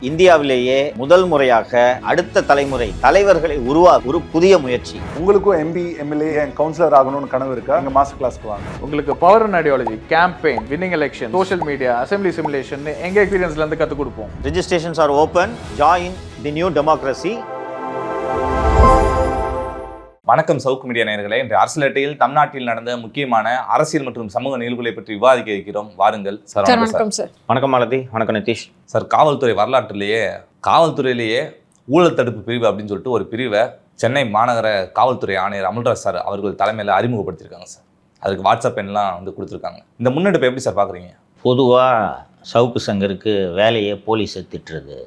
இந்தியாவிலேயே முதல் முறையாக அடுத்த தலைமுறை தலைவர்களை உருவாக்க ஒரு புதிய முயற்சி. உங்களுக்கும் எம்பி எம்எல்ஏ கவுன்சிலர் ஆகணும்னு கனவு இருக்கா? எங்க மாஸ்டர் கிளாஸ்க்கு வாங்க. உங்களுக்கு power and ideology, campaign, winning election, social media, assembly simulation எங்க எக்ஸ்பீரியன்ஸ்ல இருந்து கற்றுக் கொடுப்போம். Registrations are open. Join the new democracy. வணக்கம் சவுக்கு மீடியா நேயர்களே. இன்று அரசியல் தமிழ்நாட்டில் நடந்த முக்கியமான அரசியல் மற்றும் சமூக நிகழ்வுகளை பற்றி விவாதிக்க இருக்கிறோம். வாருங்கள் சார். வணக்கம் சார். வணக்கம் மாலதி. வணக்கம் நிதிஷ். சார், காவல்துறை காவல்துறையிலேயே ஊழல் தடுப்பு பிரிவு அப்படின்னு சொல்லிட்டு ஒரு பிரிவை சென்னை மாநகர காவல்துறை ஆணையர் அமல்ராஜ் சார் அவர்கள் தலைமையில் அறிமுகப்படுத்தியிருக்காங்க சார். அதுக்கு வாட்ஸ்அப் எண்லாம் கொடுத்துருக்காங்க. இந்த முன்னெடுப்பை எப்படி சார் பார்க்குறீங்க? பொதுவாக சவுக்கு சங்கருக்கு வேலையை போலீஸை திட்டுறது,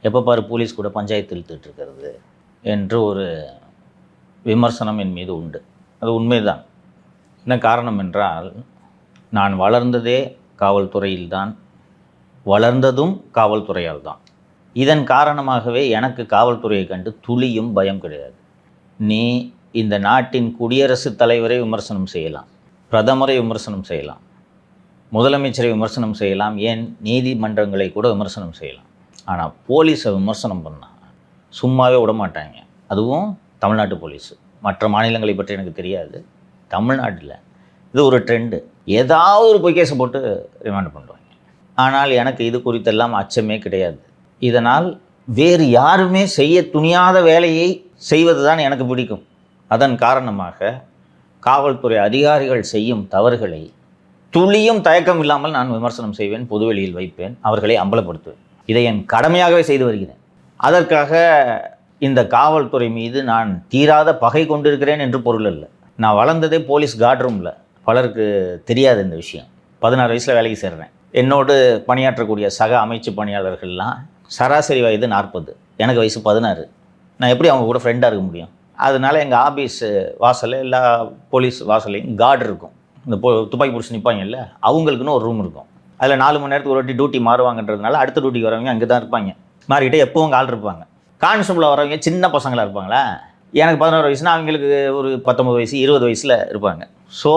எப்போ பாரு போலீஸ் கூட பஞ்சாயத்து இழுத்துட்டு இருக்கிறது என்று ஒரு விமர்சனம் என் மீது உண்டு. அது உண்மைதான். என்ன காரணம் என்றால், நான் வளர்ந்ததே காவல்துறையில்தான், வளர்ந்ததும் காவல்துறையால் தான். இதன் காரணமாகவே எனக்கு காவல்துறையை கண்டு துளியும் பயம் கிடையாது. நீ இந்த நாட்டின் குடியரசுத் தலைவரை விமர்சனம் செய்யலாம், பிரதமரை விமர்சனம் செய்யலாம், முதலமைச்சரை விமர்சனம் செய்யலாம், ஏன் நீதிமன்றங்களை கூட விமர்சனம் செய்யலாம். ஆனால் போலீஸை விமர்சனம் பண்ணால் சும்மாவே விட மாட்டாங்க. அதுவும் தமிழ்நாட்டு போலீஸு. மற்ற மாநிலங்களை பற்றி எனக்கு தெரியாது. தமிழ்நாட்டில் இது ஒரு ட்ரெண்டு. ஏதாவது ஒரு பொய் கேஸை போட்டு ரிமாண்ட் பண்ணுவாங்க. ஆனால் எனக்கு இது குறித்தெல்லாம் அச்சமே கிடையாது. இதனால் வேறு யாருமே செய்ய துணியாத வேலையை செய்வது தான் எனக்கு பிடிக்கும். அதன் காரணமாக காவல்துறை அதிகாரிகள் செய்யும் தவறுகளை துளியும் தயக்கம் இல்லாமல் நான் விமர்சனம் செய்வேன், பொதுவெளியில் வைப்பேன், அவர்களை அம்பலப்படுத்துவேன். இதை என் கடமையாகவே செய்து வருகிறேன். அதற்காக இந்த காவல்துறை மீது நான் தீராத பகை கொண்டிருக்கிறேன் என்று பொருள் அல்ல. நான் வளர்ந்ததே போலீஸ் கார்ட் ரூமில். பலருக்கு தெரியாது இந்த விஷயம். 16 வயசில் வேலைக்கு சேர்றேன். என்னோடு பணியாற்றக்கூடிய சக அமைச்சு பணியாளர்கள்லாம் சராசரி வயது 40, எனக்கு வயசு 16. நான் எப்படி அவங்க கூட ஃப்ரெண்டாக இருக்க முடியும்? அதனால எங்கள் ஆஃபீஸ் வாசலில் எல்லா போலீஸ் வாசலையும் கார்டு இருக்கும். இந்த துப்பாக்கி பிடிச்சி நிற்பாங்கல்ல, அவங்களுக்குன்னு ஒரு ரூம் இருக்கும். அதில் 4 மணி நேரத்துக்கு ஒரு வாட்டி டியூட்டி மாறுவாங்கன்றதுனால அடுத்த டியூட்டிக்கு வரவங்க அங்கே தான் இருப்பாங்க. மாறிக்கிட்டே எப்போவும் ஆள் இருப்பாங்க. கான்ஸ்டபிளாக வரவங்க சின்ன பசங்களாக இருப்பாங்களா, எனக்கு 11 வயசுனா அவங்களுக்கு ஒரு 19 வயசு 20 வயசில் இருப்பாங்க. ஸோ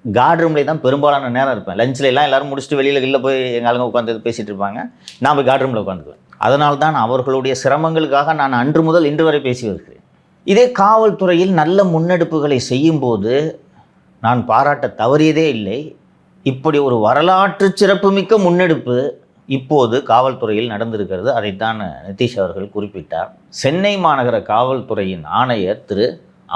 கார்டு ரூம்லேயே தான் பெரும்பாலான நேரம் இருப்பேன். லஞ்சில் எல்லாம் எல்லோரும் முடிச்சுட்டு வெளியில் போய் எங்கள் ஆளுங்க உட்காந்து பேசிகிட்டு இருப்பாங்க. நான் போய் கார்டு ரூமில் உட்காந்துக்குவேன். அதனால் தான் அவர்களுடைய சிரமங்களுக்காக நான் அன்று முதல் இன்று வரை பேசி வருகிறேன். இதே காவல்துறையில் நல்ல முன்னெடுப்புகளை செய்யும்போது நான் பாராட்ட தவறியதே இல்லை. இப்படி ஒரு வரலாற்று சிறப்புமிக்க முன்னெடுப்பு இப்போது காவல்துறையில் நடந்திருக்கிறது. அதைத்தான் நிதிஷ் அவர்கள் குறிப்பிட்டார். சென்னை மாநகர காவல்துறையின் ஆணையர் திரு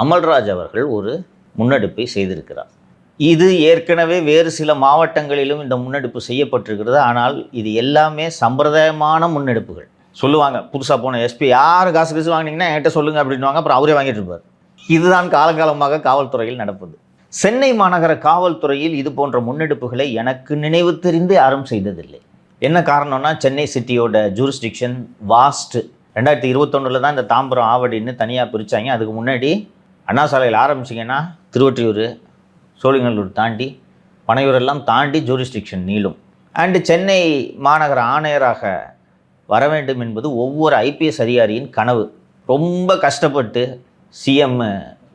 அமல்ராஜ் அவர்கள் ஒரு முன்னெடுப்பை செய்திருக்கிறார். இது ஏற்கனவே வேறு சில மாவட்டங்களிலும் இந்த முன்னெடுப்பு செய்யப்பட்டிருக்கிறது. ஆனால் இது எல்லாமே சம்பிரதாயமான முன்னெடுப்புகள். சொல்லுவாங்க, புதுசாக போன எஸ்பி யார் காசு வாங்கினீங்கன்னா என்கிட்ட சொல்லுங்கள் அப்படின்வாங்க, அப்புறம் அவரே வாங்கிட்டு இருப்பார். இதுதான் காலகாலமாக காவல்துறையில் நடப்பது. சென்னை மாநகர காவல்துறையில் இது போன்ற முன்னெடுப்புகளை எனக்கு நினைவு தெரிந்து யாரும் செய்ததில்லை. என்ன காரணம்னா, சென்னை சிட்டியோட ஜூரிஸ்டிக்ஷன் வாஸ்ட். 2021 தான் இந்த தாம்பரம் ஆவடின்னு தனியாக பிரித்தாங்க. அதுக்கு முன்னாடி அண்ணா சாலையில் ஆரம்பிச்சிங்கன்னா திருவொற்றியூர், சோழிங்கநல்லூர் தாண்டி பனையூரெல்லாம் தாண்டி ஜூரிஸ்டிக்ஷன் நீளும். அண்டு சென்னை மாநகர ஆணையராக வர வேண்டும் என்பது ஒவ்வொரு ஐபிஎஸ் அதிகாரியின் கனவு. ரொம்ப கஷ்டப்பட்டு சிஎம்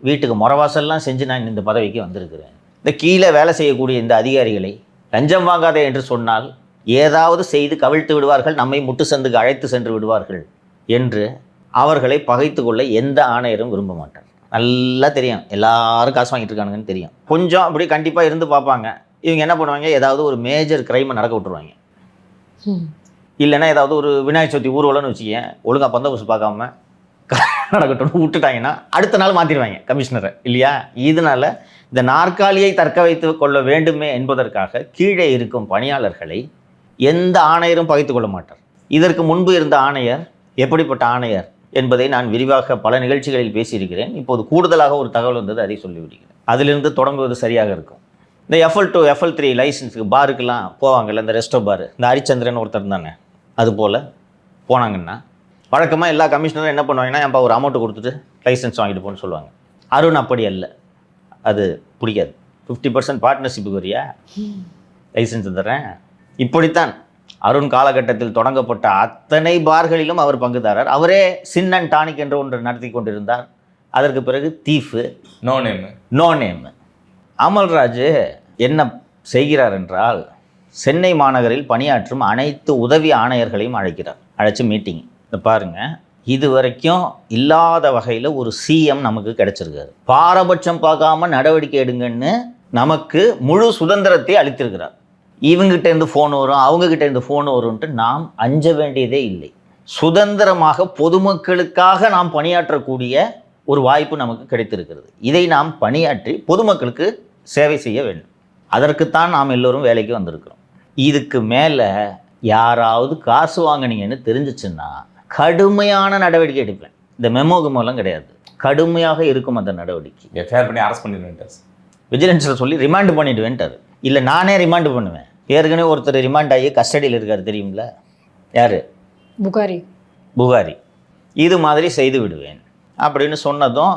வீட்டுக்கு முறவாசல்லாம் செஞ்சு நான் இந்த பதவிக்கு வந்திருக்கிறேன். இந்த கீழே வேலை செய்யக்கூடிய இந்த அதிகாரிகளை லஞ்சம் வாங்காதே என்று சொன்னால் ஏதாவது செய்து கவிழ்த்து விடுவார்கள், நம்மை முட்டு சந்துக்கு அழைத்து சென்று விடுவார்கள் என்று அவர்களை பகைத்து கொள்ள எந்த ஆணையரும் விரும்ப மாட்டார். நல்லா தெரியும், எல்லாரும் காசு வாங்கிட்டு இருக்கானுங்கன்னு தெரியும். கொஞ்சம் அப்படி கண்டிப்பாக இருந்து பார்ப்பாங்க. இவங்க என்ன பண்ணுவாங்க, ஏதாவது ஒரு மேஜர் கிரைமை நடக்க விட்டுருவாங்க. இல்லைன்னா ஏதாவது ஒரு விநாயகர் சதுர்த்தி ஊர்வலம்னு வச்சுக்கேன், ஒழுங்காக பந்தோபஸ்து பார்க்காம நடக்கட்டும்னு விட்டுட்டாங்கன்னா அடுத்த நாள் மாற்றிடுவாங்க கமிஷனரை, இல்லையா? இதனால் இந்த நாற்காலியை தற்க வைத்து கொள்ள வேண்டுமே என்பதற்காக கீழே இருக்கும் பணியாளர்களை எந்த ஆணையரும் பகைத்து கொள்ள மாட்டார். இதற்கு முன்பு இருந்த ஆணையர் எப்படிப்பட்ட ஆணையர் என்பதை நான் விரிவாக பல நிகழ்ச்சிகளில் பேசியிருக்கிறேன். இப்போது கூடுதலாக ஒரு தகவல் வந்தது, அதை சொல்லிவிடுகிறேன். அதிலிருந்து தொடங்குவது சரியாக இருக்கும். இந்த FL2 FL3 லைசன்ஸுக்கு பாருக்கெல்லாம் போவாங்கல்ல, இந்த ரெஸ்டோ பார், இந்த ஹரிச்சந்திரன் ஒருத்தர் தானே, அது போல் போனாங்கன்னா வழக்கமாக எல்லா கமிஷனரும் என்ன பண்ணுவாங்கன்னா, ஏன்ப்பா ஒரு அமௌண்ட்டு கொடுத்துட்டு லைசன்ஸ் வாங்கிட்டு போன்னு சொல்லுவாங்க. அருண் அப்படி அல்ல, அது பிடிக்காது. 50% பார்ட்னர்ஷிப்புக்கு வரியா, லைசன்ஸ் தர்றேன். இப்படித்தான் அருண் காலகட்டத்தில் தொடங்கப்பட்ட அத்தனை பார்களிலும் அவர் பங்குதாரர். அவரே சின் அண்ட் டானிக் என்று ஒன்று நடத்தி கொண்டிருந்தார். அதற்கு பிறகு தீஃபு, நோ நேம். அமல்ராஜ் என்ன செய்கிறார் என்றால், சென்னை மாநகரில் பணியாற்றும் அனைத்து உதவி ஆணையர்களையும் அழைக்கிறார். அழைச்சி மீட்டிங். இந்த பாருங்கள், இது வரைக்கும் இல்லாத வகையில் ஒரு சிஎம் நமக்கு கிடைச்சிருக்காரு. பாரபட்சம் பார்க்காம நடவடிக்கை எடுங்கன்னு நமக்கு முழு சுதந்திரத்தை அளித்திருக்கிறார். இவங்ககிட்டேருந்து ஃபோன் வரும், அவங்ககிட்டேருந்து ஃபோன் வரும்ன்ட்டு நாம் அஞ்ச வேண்டியதே இல்லை. சுதந்திரமாக பொதுமக்களுக்காக நாம் பணியாற்றக்கூடிய ஒரு வாய்ப்பு நமக்கு கிடைத்திருக்கிறது. இதை நாம் பணியாற்றி பொதுமக்களுக்கு சேவை செய்ய வேண்டும். அதற்குத்தான் நாம் எல்லோரும் வேலைக்கு வந்திருக்கிறோம். இதுக்கு மேலே யாராவது காசு வாங்கினீங்கன்னு தெரிஞ்சிச்சுன்னா கடுமையான நடவடிக்கை எடுப்பேன். இந்த மெமோக்கு மூலம் கிடையாது, கடுமையாக இருக்கும் அந்த நடவடிக்கை. எஃப்ஐஆர் பண்ணி அரெஸ்ட் பண்ணிடுவேன், விஜிலன்ஸில் சொல்லி ரிமாண்ட் பண்ணிவிடுவேன்ட்டார். இல்லை நானே ரிமாண்டு பண்ணுவேன். ஏற்கனவே ஒருத்தர் ரிமாண்ட் ஆகி கஸ்டடியில் இருக்கார் தெரியுங்கள, யார்? புகாரி. இது மாதிரி செய்து விடுவேன் அப்படின்னு சொன்னதும்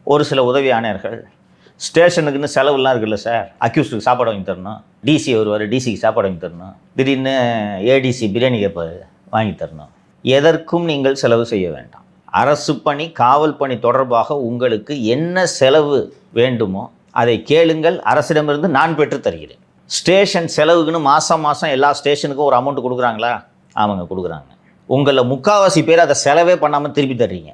ஒரு சில உதவி ஆணையர்கள், ஸ்டேஷனுக்குன்னு செலவுலாம் இருக்குல்ல சார், அக்யூஸ்டுக்கு சாப்பாடு வாங்கி தரணும், டிசி வருவார், டிசிக்கு சாப்பாடு வாங்கி தரணும், திடீர்னு ஏடிசி பிரியாணி கேட்பார், வாங்கி தரணும். எதற்கும் நீங்கள் செலவு செய்ய வேண்டாம். அரசு பணி, காவல் பணி தொடர்பாக உங்களுக்கு என்ன செலவு வேண்டுமோ அதை கேளுங்கள், அரசிடமிருந்து நான் பெற்று தருகிறேன். ஸ்டேஷன் செலவுக்குன்னு மாதம் எல்லா ஸ்டேஷனுக்கும் ஒரு அமௌண்ட் கொடுக்குறாங்களா? அவங்க கொடுக்குறாங்க. உங்களை முக்கால்வாசி பேர் அதை செலவே பண்ணாமல் திருப்பி தர்றீங்க.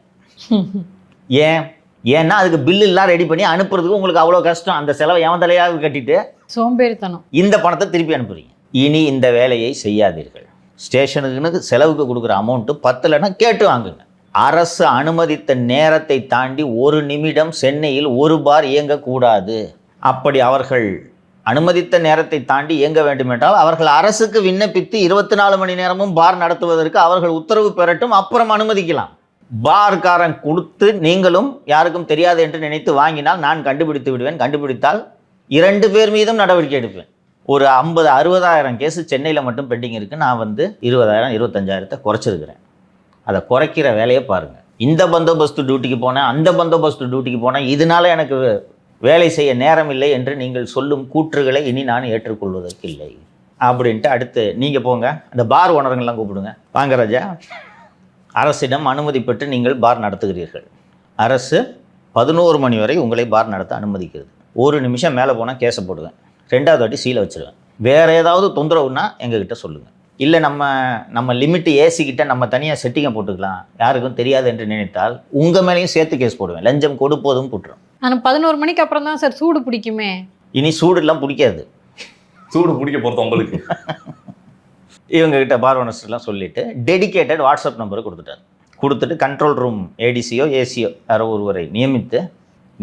ஏன்னா அதுக்கு பில்லுலாம் ரெடி பண்ணி அனுப்புறதுக்கு உங்களுக்கு அவ்வளோ கஷ்டம். அந்த செலவை எவன் தலையாக கட்டிட்டு சோம்பேறித்தனம் இந்த பணத்தை திருப்பி அனுப்புறீங்க. இனி இந்த வேலையை செய்யாதீர்கள். ஸ்டேஷனுக்குன்னு செலவுக்கு கொடுக்குற அமௌண்ட்டு பத்தலைன்னா கேட்டு வாங்குங்க. அரசு அனுமதித்த நேரத்தை தாண்டி ஒரு நிமிடம் சென்னையில் ஒரு பார் இயங்கக்கூடாது. அப்படி அவர்கள் அனுமதித்த நேரத்தை தாண்டி இயங்க வேண்டுமென்றால் அவர்கள் அரசுக்கு விண்ணப்பித்து 24 மணி நேரமும் பார் நடத்துவதற்கு அவர்கள் உத்தரவு பெறட்டும், அப்புறம் அனுமதிக்கலாம். பார்காரன் கொடுத்து நீங்களும் யாருக்கும் தெரியாது என்று நினைத்து வாங்கினால் நான் கண்டுபிடித்து விடுவேன். கண்டுபிடித்தால் 2 பேர் மீதும் நடவடிக்கை எடுப்பேன். ஒரு 50-60,000 கேஸு சென்னையில் மட்டும் பெண்டிங் இருக்குது. நான் 20,000-25,000 குறைச்சிருக்கிறேன். அதை குறைக்கிற வேலையை பாருங்கள். இந்த பந்தோபஸ்து டியூட்டிக்கு போனேன், அந்த பந்தோபஸ்து டியூட்டிக்கு போனேன், இதனால் எனக்கு வேலை செய்ய நேரம் இல்லை என்று நீங்கள் சொல்லும் கூற்றுகளை இனி நான் ஏற்றுக்கொள்வதற்கு இல்லை அப்படின்ட்டு அடுத்து நீங்கள் போங்க, அந்த பார் ஓனருங்கெல்லாம் கூப்பிடுங்க, வாங்க ராஜா, அரசிடம் அனுமதி பெற்று நீங்கள் பார் நடத்துகிறீர்கள். அரசு 11 மணி வரை உங்களை பார் நடத்த அனுமதிக்கிறது. 1 நிமிஷம் மேலே போனால் கேஸை போடுவேன், 2வது வாட்டி சீலை வச்சுருவேன். வேறு ஏதாவது தொந்தரவுன்னா எங்ககிட்ட சொல்லுங்கள். இல்லை நம்ம லிமிட்டு ஏசிக்கிட்ட நம்ம தனியாக செட்டிங்கை போட்டுக்கலாம், யாருக்கும் தெரியாது என்று நினைத்தால் உங்கள் மேலேயும் சேர்த்து கேஸ் போடுவேன். லஞ்சம் கொடுப்பதும் போட்டுரும். ஆனால் 11 மணிக்கு அப்புறம் தான் சார் சூடு பிடிக்குமே. இனி சூடுலாம் பிடிக்காது. சூடு பிடிக்க பொறுத்த உங்களுக்கு இவங்ககிட்ட பார் ஓனர்ஸ்லாம் சொல்லிவிட்டு டெடிக்கேட்டட் வாட்ஸ்அப் நம்பரை கொடுத்துட்டு கண்ட்ரோல் ரூம் ஏடிசியோ ஏசியோ யாரோ ஒருவரை நியமித்து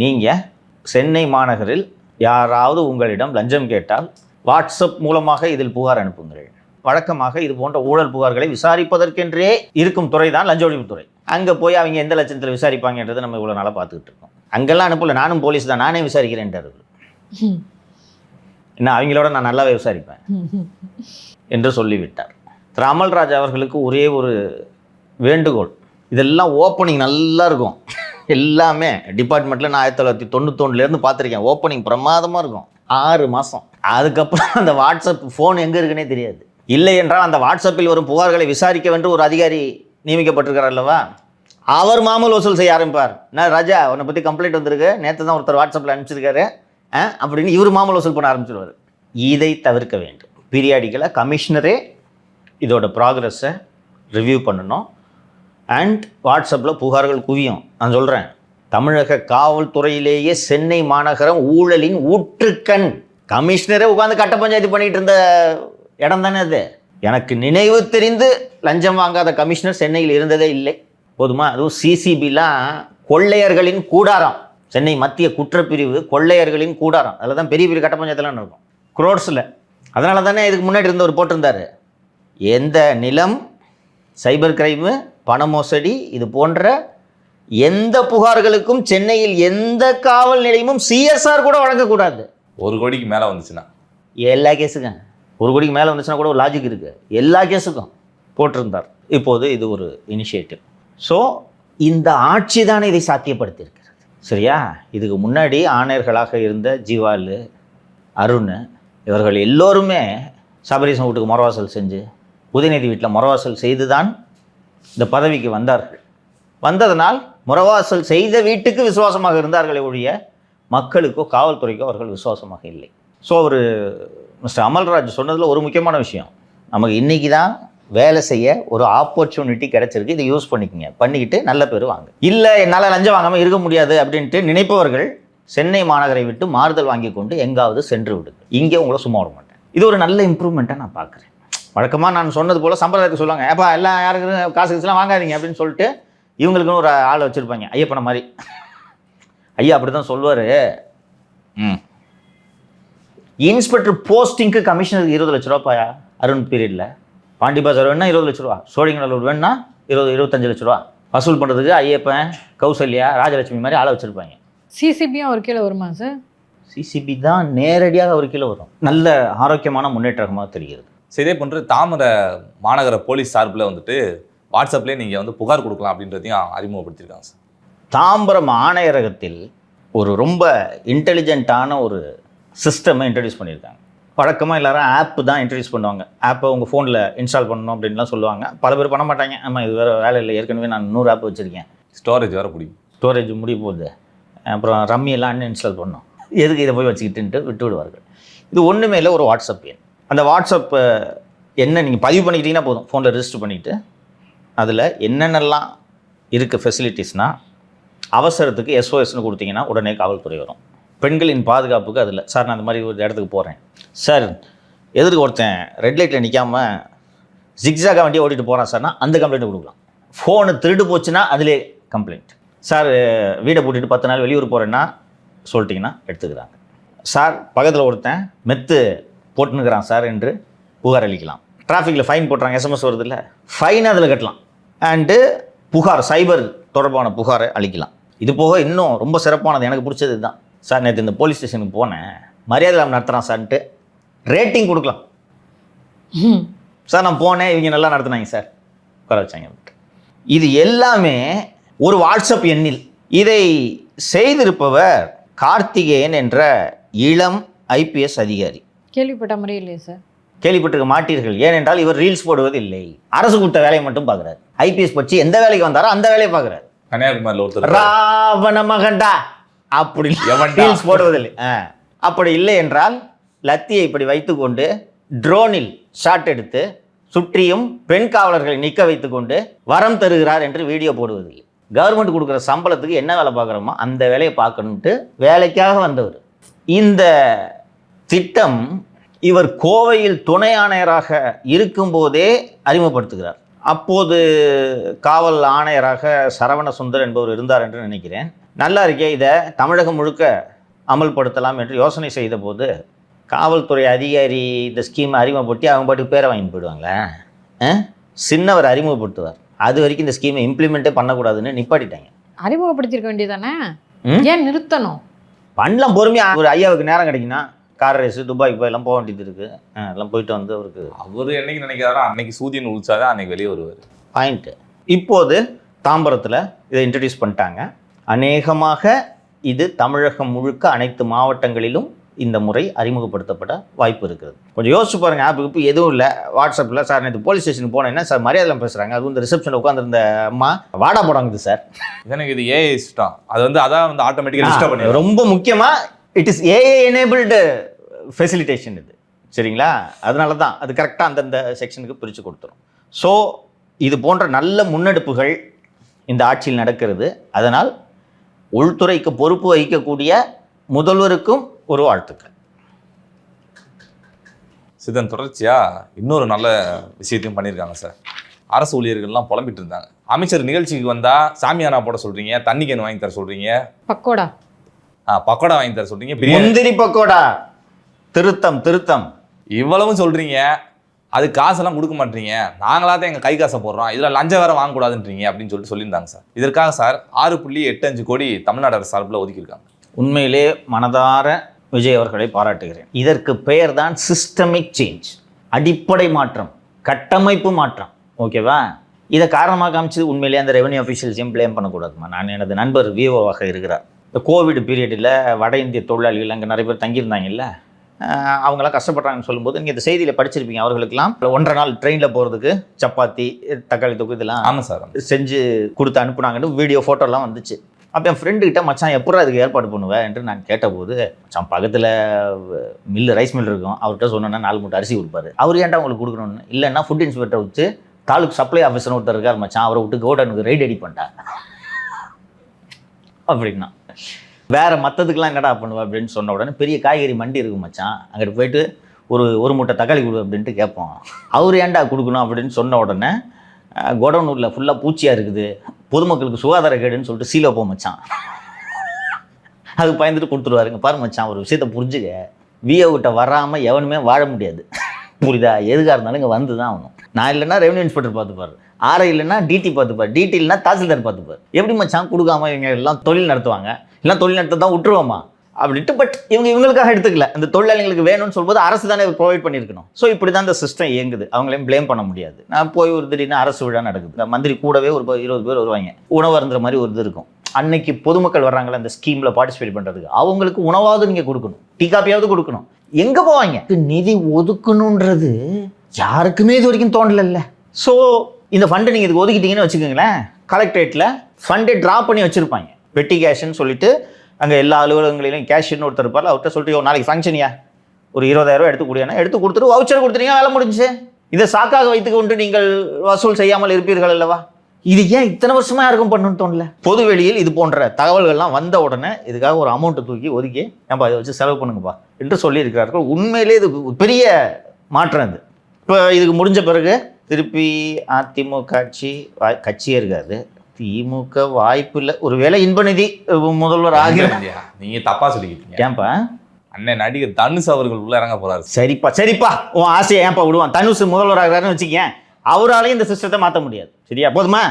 நீங்கள் சென்னை மாநகரில் யாராவது உங்களிடம் லஞ்சம் கேட்டால் வாட்ஸ்அப் மூலமாக இதில் புகார் அனுப்புங்கள். வழக்கமாக இது போன்ற ஊழல் புகார்களை விசாரிப்பதற்கென்றே இருக்கும் துறை தான் லஞ்ச ஒழிப்புத்துறை. அங்கே போய் அவங்க எந்த லட்சத்தில் விசாரிப்பாங்கன்றது நம்ம இவ்வளோ நாளாக பார்த்துக்கிட்டு இருக்கோம். அங்கெல்லாம் அனுப்பல, நானும் போலீஸ் தான், நானே விசாரிக்கிறேன்ட்டார். என்ன அவங்களோட நான் நல்லாவே விசாரிப்பேன் என்று சொல்லிவிட்டார். திரு அமல்ராஜ் அவர்களுக்கு ஒரே ஒரு வேண்டுகோள், இதெல்லாம் ஓப்பனிங் நல்லா இருக்கும், எல்லாமே டிபார்ட்மெண்ட்டில் நான் 1991 பார்த்துருக்கேன். ஓப்பனிங் பிரமாதமாக இருக்கும், 6 மாதம். அதுக்கப்புறம் அந்த வாட்ஸ்அப் ஃபோன் எங்கே இருக்குன்னே தெரியாது. இல்லை என்றால் அந்த வாட்ஸ்அப்பில் வரும் புகார்களை விசாரிக்க வேண்டும் ஒரு அதிகாரி நியமிக்கப்பட்டிருக்கார் அல்லவா, அவர் மாமூல் வசூல் செய்ய ஆரம்பிப்பார். நான் ராஜா உன்னை பற்றி கம்ப்ளைண்ட் வந்திருக்கு, நேற்று தான் ஒருத்தர் வாட்ஸ்அப்பில் அனுப்பிச்சிருக்காரு அப்படின்னு இவர் மாமூல் வசூல் பண்ண ஆரம்பிச்சிடுவார். இதை தவிர்க்க வேண்டும். பீரியாடிக்கலாக கமிஷனரே இதோட ப்ராக்ரஸை ரிவ்யூ பண்ணணும். அண்ட் வாட்ஸ்அப்பில் புகார்கள் குவியும். நான் சொல்கிறேன், தமிழக காவல்துறையிலேயே சென்னை மாநகரம் ஊழலின் ஊற்றுக்கண். கமிஷனரே உட்காந்து கட்ட பஞ்சாயத்து பண்ணிகிட்டு இருந்த இடம் தானே அது. எனக்கு நினைவு தெரிந்து லஞ்சம் வாங்காத கமிஷனர் சென்னையில் இருந்ததே இல்லை. போதுமா? அதுவும் சிசிபிலாம் கொள்ளையர்களின் கூடாரம். சென்னை மத்திய குற்றப்பிரிவு கொள்ளையர்களின் கூடாரம். அதில் தான் பெரிய பெரிய கட்ட பஞ்சாயத்துலாம் இருக்கும், குரோட்ஸில். அதனால தானே இதுக்கு முன்னாடி இருந்தவர் போட்டிருந்தார், எந்த நிலம், சைபர் கிரைமு, பண மோசடி, இது போன்ற எந்த புகார்களுக்கும் சென்னையில் எந்த காவல் நிலையமும் சிஎஸ்ஆர் கூட வழங்கக்கூடாது. 1 கோடிக்கு மேலே வந்துச்சுன்னா எல்லா கேஸுக்கும் 1 கோடிக்கு மேலே வந்துச்சுன்னா கூட ஒரு லாஜிக் இருக்குது, எல்லா கேஸுக்கும் போட்டிருந்தார். இப்போது இது ஒரு இனிஷியேட்டிவ். ஸோ இந்த ஆட்சி தானே இதை சாத்தியப்படுத்தியிருக்கிறது. சரியா? இதுக்கு முன்னாடி ஆணையர்களாக இருந்த ஜீவாலு, அருண், இவர்கள் எல்லோருமே சபரீசன் வீட்டுக்கு முறவாசல் செஞ்சு, உதயநிதி வீட்டில் முறவாசல் செய்து தான் இந்த பதவிக்கு வந்தார்கள். வந்ததனால் முறவாசல் செய்த வீட்டுக்கு விசுவாசமாக இருந்தார்களே ஒழிய மக்களுக்கோ காவல்துறைக்கோ அவர்கள் விசுவாசமாக இல்லை. ஸோ ஒரு மிஸ்டர் அமல்ராஜ் சொன்னதில் ஒரு முக்கியமான விஷயம், நமக்கு இன்றைக்கி தான் வேலை செய்ய ஒரு ஆப்பர்ச்சுனிட்டி கிடைச்சிருக்கு, இதை யூஸ் பண்ணிக்கங்க, பண்ணிக்கிட்டு நல்ல பேர் வாங்க. இல்லை என்னால் லஞ்சம் வாங்காமல் இருக்க முடியாது அப்படின்ட்டு நினைப்பவர்கள் சென்னை மாநகரை விட்டு மாறுதல் வாங்கி கொண்டு எங்காவது சென்று விடுங்க. இங்கே உங்களை சும்மா விட மாட்டேன். இது ஒரு நல்ல இம்ப்ரூவ்மெண்ட்டாக நான் பார்க்குறேன். வழக்கமாக நான் சொன்னது போல் சம்பிரதாயத்தை சொல்லுவாங்க, ஏப்பா எல்லாம் யாருக்கு காசுலாம் வாங்காதீங்க அப்படின்னு சொல்லிட்டு இவங்களுக்குன்னு ஒரு ஆள் வச்சுருப்பாங்க, ஐயப்பனை மாதிரி. ஐயா அப்படி தான் சொல்லுவார். இன்ஸ்பெக்டர் போஸ்டிங்க்கு கமிஷனருக்கு 20 லட்ச ரூபாயா அருண் பீரியடில். பாண்டி பாஜார் வேணுன்னா 20 லட்ச ரூபா, சோழிங்கநல்லூர் வேணுன்னா 25 லட்ச ரூபா வசூல் பண்ணுறதுக்கு ஐயப்பன், கௌசல்யா, ராஜலட்சுமி மாதிரி ஆளை வச்சுருப்பாங்க. சிசிபியும் ஒரு கீழே வருமா சார்? சிசிபி தான் நேரடியாக ஒரு கீழே வரும். நல்ல ஆரோக்கியமான முன்னேற்றமாக தெரிகிறது. இதே போன்று தாமரை மாநகர போலீஸ் சார்பில் வந்துட்டு வாட்ஸ்அப்லேயே நீங்கள் வந்து புகார் கொடுக்கலாம் அப்படின்றதையும் அறிமுகப்படுத்தியிருக்காங்க சார். தாம்பரம் ஆணையரகத்தில் ஒரு ரொம்ப இன்டெலிஜென்ட்டான ஒரு சிஸ்டமை இன்ட்ரடியூஸ் பண்ணியிருக்காங்க. வழக்கமாக எல்லாரும் ஆப்பு தான் இன்ட்ரடியூஸ் பண்ணுவாங்க. ஆப்பை உங்கள் ஃபோனில் இன்ஸ்டால் பண்ணணும் அப்படின்லாம் சொல்லுவாங்க. பல பேர் பண்ண மாட்டாங்க. ஆமாம் இது வேறு வேலை இல்லை, ஏற்கனவே நான் 100 ஆப் வச்சுருக்கேன், ஸ்டோரேஜ் வேறு பிடிக்கும், ஸ்டோரேஜ் முடிய போகுது, அப்புறம் ரம்மியெல்லாம் இன்ஸ்டால் பண்ணோம், எதுக்கு இதை போய் வச்சுக்கிட்டுன்ட்டு விட்டு விடுவார்கள். இது ஒன்றுமே இல்லை, ஒரு வாட்ஸ்அப் எண். அந்த வாட்ஸ்அப் என்ன நீங்கள் பதிவு பண்ணிக்கிட்டீங்கன்னா போதும், ஃபோனில் ரெஜிஸ்டர் பண்ணிவிட்டு அதில் என்னென்னலாம் இருக்குது ஃபெசிலிட்டிஸ்னால், அவசரத்துக்கு SOSன்னு கொடுத்தீங்கன்னா உடனே காவல்துறை வரும். பெண்களின் பாதுகாப்புக்கு அதில், சார் நான் இந்த மாதிரி ஒரு இடத்துக்கு போகிறேன் சார், எதிர்க்கு ஒருத்தன் ரெட் லைட்டில் நிற்காமல் ஜிக்ஸாக வண்டியை ஓட்டிகிட்டு போகிறான் சார்னா அந்த கம்ப்ளைண்ட் கொடுக்கலாம். ஃபோனு திருடு போச்சுன்னா அதிலே கம்ப்ளைண்ட். சார் வீடை பூட்டிட்டு 10 நாள் வெளியூர் போகிறேன்னா சொல்லிட்டிங்கன்னா எடுத்துக்கிறாங்க. சார் பக்கத்தில் ஒருத்தன் மெத்து போட்டுனுக்கிறான் சார் என்று புகார் அளிக்கலாம். டிராஃபிக்கில் ஃபைன் போட்டுறாங்க, SMS வருது இல்லை, ஃபைன் அதில் கட்டலாம். அண்டு புகார், சைபர் தொடர்பான புகாரை அளிக்கலாம். இது போக இன்னும் ரொம்ப சிறப்பானது எனக்கு பிடிச்சது தான் சார், நேற்று இந்த போலீஸ் ஸ்டேஷனுக்கு போனேன், மரியாதை இல்லாமல் நடத்துகிறான் சார்ன்ட்டு ரேட்டிங் கொடுக்கலாம். சார் நான் போனேன், இவங்க நல்லா நடத்துனாங்க சார், உட்கார வச்சாங்க. இது எல்லாமே ஒரு வாட்ஸ்அப் எண்ணில். இதை செய்திருப்பவர் கார்த்திகேயன் என்ற இளம் IPS அதிகாரி. கேள்விப்பட்ட மாதிரி இல்லையே சார்? கேள்விப்பட்டிருக்க மாட்டீர்கள், ஏனென்றால் இவர் ரீல்ஸ் போடுவது இல்லை, அரசு கொடுத்த வேலையை மட்டும் பார்க்குறாரு. IPS பற்றி எந்த வேலைக்கு வந்தாரோ அந்த வேலையை பார்க்குறாரு. கன்னியாகுமரியில் ஒருத்தர் ராவண மகண்டா அப்படி ரீல்ஸ் போடுவதில்லை. அப்படி இல்லை என்றால் லத்தியை இப்படி வைத்துக்கொண்டு ட்ரோனில் ஷாட் எடுத்து சுற்றியும் பெண் காவலர்களை நிற்க வைத்துக்கொண்டு வரம் தருகிறார் என்று வீடியோ போடுவதில்லை. கவர்மெண்ட் கொடுக்குற சம்பளத்துக்கு என்ன வேலை பார்க்குறோமோ அந்த வேலையை பார்க்கணுன்ட்டு வேலைக்காக வந்தவர். இந்த திட்டம் இவர் கோவையில் துணை ஆணையராக இருக்கும்போதே அறிமுகப்படுத்துகிறார். அப்போது காவல் ஆணையராக சரவண சுந்தர் என்பவர் இருந்தார் என்று நினைக்கிறேன். நல்லா இருக்கே, இதை தமிழகம் முழுக்க அமல்படுத்தலாம் என்று யோசனை செய்த போது காவல்துறை அதிகாரி இந்த ஸ்கீமை அறிமுகப்படுத்தி அவங்க பாட்டுக்கு பேரை வாங்கிட்டு போயிடுவாங்களே. சின்னவர் அறிமுகப்படுத்துவார், அது வரைக்கும் இந்த ஸ்கீமை இம்ப்ளிமெண்ட்டே பண்ணக்கூடாதுன்னு நிப்பாட்டிட்டாங்க. அறிமுகப்படுத்திருக்க வேண்டியதானே, ஏன் நிறுத்தணும்? பண்ணலாம் பொறுமையாக. ஒரு ஐயாவுக்கு நேரம் கிடைக்குன்னா கார் ரேஸு துபாய்க்கு போய் எல்லாம் போக வேண்டியது இருக்குது, எல்லாம் போயிட்டு வந்து அவருக்கு அவர் என்னைக்கு நினைக்கிறாரோ அன்னைக்கு சூரியன் உழிச்சாதான் அன்னைக்கு வெளியே வருவார். பாயிண்ட்டு. இப்போது தாம்பரத்தில் இதை இன்ட்ரடியூஸ் பண்ணிட்டாங்க. அநேகமாக இது தமிழகம் முழுக்க அனைத்து மாவட்டங்களிலும் இந்த முறை அறிமுகப்படுத்தப்பட வாய்ப்பு இருக்குது. கொஞ்சம் யோசிச்சு பாருங்கள். ஆப்புக்கு இப்போ எதுவும் இல்லை, வாட்ஸ்அப்பில் சார் நேற்று போலீஸ் ஸ்டேஷனுக்கு போனேன்னா சார் மரியாதை பேசுகிறாங்க, அதுவும் இந்த ரிசப்ஷனில் உட்காந்துருந்த அம்மா வாடா போடாங்குது சார். எனக்கு இது AI சிஸ்டம், அது வந்து அதான் வந்து ஆட்டோமேட்டிக்காக டிஸ்டர்ப் பண்ணி. ரொம்ப முக்கியமாக it is AI enabled facilitation இது, சரிங்களா? அதனால தான் அது கரெக்டாக அந்தந்த செக்ஷனுக்கு பிரித்து கொடுத்துரும். ஸோ இது போன்ற நல்ல முன்னெடுப்புகள் இந்த ஆட்சியில் நடக்கிறது. அதனால் உள்துறைக்கு பொறுப்பு வகிக்கக்கூடிய முதல்வருக்கும் ஒரு வாழ்த்துக்கள். இதன் தொடர்ச்சியாக இன்னொரு நல்ல விஷயத்தையும் பண்ணியிருக்காங்க சார். அரசு ஊழியர்கள்லாம் புலம்பிட்டு இருந்தாங்க, அமைச்சர் நிகழ்ச்சிக்கு வந்தால் சாமியானா போட சொல்கிறீங்க, தண்ணி கேன் வாங்கி தர சொல்கிறீங்க, பக்கோடா பக்கோடா வாங்கி தர சொல்கிறீங்க, முந்திரி பக்கோடா, திருத்தம் இவ்வளவும் சொல்கிறீங்க, அது காசெல்லாம் கொடுக்க மாட்டீங்க, நாங்களாக தான் எங்கள் கை காசை போடுறோம், இதில் லஞ்சம் வேறு வாங்கக்கூடாதுன்றீங்க அப்படின்னு சொல்லியிருந்தாங்க சார். இதற்காக சார் 6.85 கோடி தமிழ்நாடு அரசு சார்பில் ஒதுக்கியிருக்காங்க. உண்மையிலே மனதார விஜய் அவர்களை பாராட்டுகிறேன். இதற்கு பெயர் தான் சிஸ்டமிக் சேஞ்ச், அடிப்படை மாற்றம், கட்டமைப்பு மாற்றம். ஓகேவா? இதை காரணமாக காமிச்சது உண்மையிலே அந்த ரெவன்யூ அஃபிஷியல்ஸையும் ப்ளேம் பண்ணக்கூடாதுமா. நான் எனது நண்பர் விஓவாக இருக்கிறார். இந்த கோவிட் பீரியடில் வட இந்திய தொழிலாளிகள் அங்கே நிறைய பேர் தங்கியிருந்தாங்கல்ல, அவங்களாம் கஷ்டப்படுறாங்கன்னு சொல்லும்போது நீங்கள் இந்த செய்தியில் படிச்சிருப்பீங்க. அவர்களுக்கெல்லாம் 1.5 நாள் ட்ரெயினில் போகிறதுக்கு சப்பாத்தி, தக்காளி தொக்கு இதெல்லாம் ஆமாம் சார் செஞ்சு கொடுத்து அனுப்புனாங்கன்னு வீடியோ ஃபோட்டோலாம் வந்துச்சு. அப்போ என் ஃப்ரெண்டுக்கிட்ட மச்சான் எப்போ அதுக்கு ஏற்பாடு பண்ணுவேன் என்று நான் கேட்டபோது, மச்சான் பக்கத்தில் ரைஸ் மில் இருக்கும், அவர்கிட்ட சொன்னோன்னா 4 மூட்டை அரிசி கொடுப்பாரு. அவர் ஏன்டா உங்களுக்கு கொடுக்கணும்னு, இல்லைன்னா ஃபுட் இன்ஸ்பெக்டரை வச்சு தாலுக்கு சப்ளை ஆஃபீஸர் ஒருத்தர் இருக்கார் மச்சான், அவரை விட்டு கோடனுக்கு ரைட் அடி பண்ணிட்டான் அப்படின்னா. வேறு மற்றதுக்கெலாம் என்னடா பண்ணுவேன் அப்படின்னு சொன்ன உடனே பெரிய காய்கறி மண்டி இருக்கும் மச்சான், அங்கிட்டு போயிட்டு ஒரு மூட்டை தக்காளி கொடு அப்படின்ட்டு கேட்போம். அவர் ஏன்டா கொடுக்கணும் அப்படின்னு சொன்ன உடனே கோடவுனூரில் ஃபுல்லாக பூச்சியாக இருக்குது, பொதுமக்களுக்கு சுகாதார கேடுன்னு சொல்லிட்டு சீல் வைப்போம் மச்சான். அதுக்கு பயந்துட்டு கொடுத்துருவாருங்க. பாரு மச்சான், ஒரு விஷயத்தை புரிஞ்சுக்க, விஏ விட்ட வராமல் எவனுமே வாழ முடியாது, புரியுதா? எதுக்காக இருந்தாலும் இங்கே வந்து தான் ஆகணும். நான் இல்லைன்னா ரெவன்யூ இன்ஸ்பெக்டர் பார்த்துப்பார், ஆர்ஐ இல்லைன்னா டிடி பார்த்துப்பார், டிடி இல்லைன்னா தாசில்தார் பார்த்துப்பார். எப்படி மச்சான் கொடுக்காம இவங்க எல்லாம் தொழில் நடத்துவாங்க, எல்லாம் தொழில் நடத்த தான் விட்டுருவோமா அப்படின்ட்டு. பட் இவங்களுக்காக எடுத்துக்கல, இந்த தொழிலாளிகளுக்கு வேணும்னு சொல்லும்போது அரசு தானே ப்ரொவைட் பண்ணியிருக்கணும். ஸோ இப்படி தான் இந்த சிஸ்டம் இயங்குது, அவங்களையும் ப்ளேம் பண்ண முடியாது. நான் போய் ஒரு திடீர்னு அரசு விழா நடக்குது, இந்த மந்திரி கூடவே ஒரு 20 பேர் வருவாங்க, உணவு அருந்துற மாதிரி ஒரு இது இருக்கும். அன்னைக்கு பொதுமக்கள் வர்றாங்களா இந்த ஸ்கீமில் பார்ட்டிசிபேட் பண்ணுறதுக்கு, அவங்களுக்கு உணவாவது நீங்கள் கொடுக்கணும், டீ காப்பியாவது கொடுக்கணும். எங்கே போவாங்க? நிதி ஒதுக்கணுன்றது யாருக்குமே இது வரைக்கும் தோணலைல்ல. ஸோ இந்த ஃபண்டை நீங்கள் இதுக்கு ஒதுக்கிட்டீங்கன்னு வச்சுக்கோங்களேன், கலெக்டரேட்டில் ஃபண்டை ட்ரா பண்ணி வச்சுருப்பாங்க. வெட்டி கேஷ்ன்னு சொல்லிட்டு அங்கே எல்லா அலுவலகங்களிலும் கேஷியர்னு ஒருத்தர் இருப்பார், அவர்கிட்ட சொல்லிட்டு நாளைக்கு ஃபங்க்ஷனியா ஒரு 20,000 ரூபா எடுத்து கூடியானா எடுத்து கொடுத்துட்டு வவுச்சர் கொடுத்துட்டீங்க, வேலை முடிஞ்சு. இதை சாக்காக வைத்துக் கொண்டு நீங்கள் வசூல் செய்யாமல் இருப்பீர்கள் அல்லவா? இது ஏன் இத்தனை வருஷமாக யாருக்கும் பண்ணணும்னு தோணல? பொது வெளியில் இது போன்ற தகவல்கள்லாம் வந்த உடனே இதுக்காக ஒரு அமௌண்ட்டை தூக்கி ஒதுக்கி ஏன்பா இதை வச்சு செலவு பண்ணுங்கப்பா என்று சொல்லியிருக்கிறார்கள். உண்மையிலே இது பெரிய மாற்றம். இது இப்போ இதுக்கு முடிஞ்ச பிறகு திருப்பி அதிமுக கட்சியே இருக்காது, திமுக வாய்ப்பு இல்லை. ஒருவேளை இன்ப நிதி முதல்வர் ஆகிறார். நீங்க தப்பா சொல்லிக்கிட்டீங்க. ஏன்பா? அண்ணன் நடிகர் தனுஷ் அவர்கள் உள்ள இறங்க போறாரு. சரிப்பா உன் ஆசையை ஏன்பா விடுவான்? தனுஷ் முதல்வர் ஆகிறாருன்னு வச்சுக்கேன், அவராலையும் இந்த சிஸ்டத்தை மாற்ற முடியாது. சரியா? போதுமா?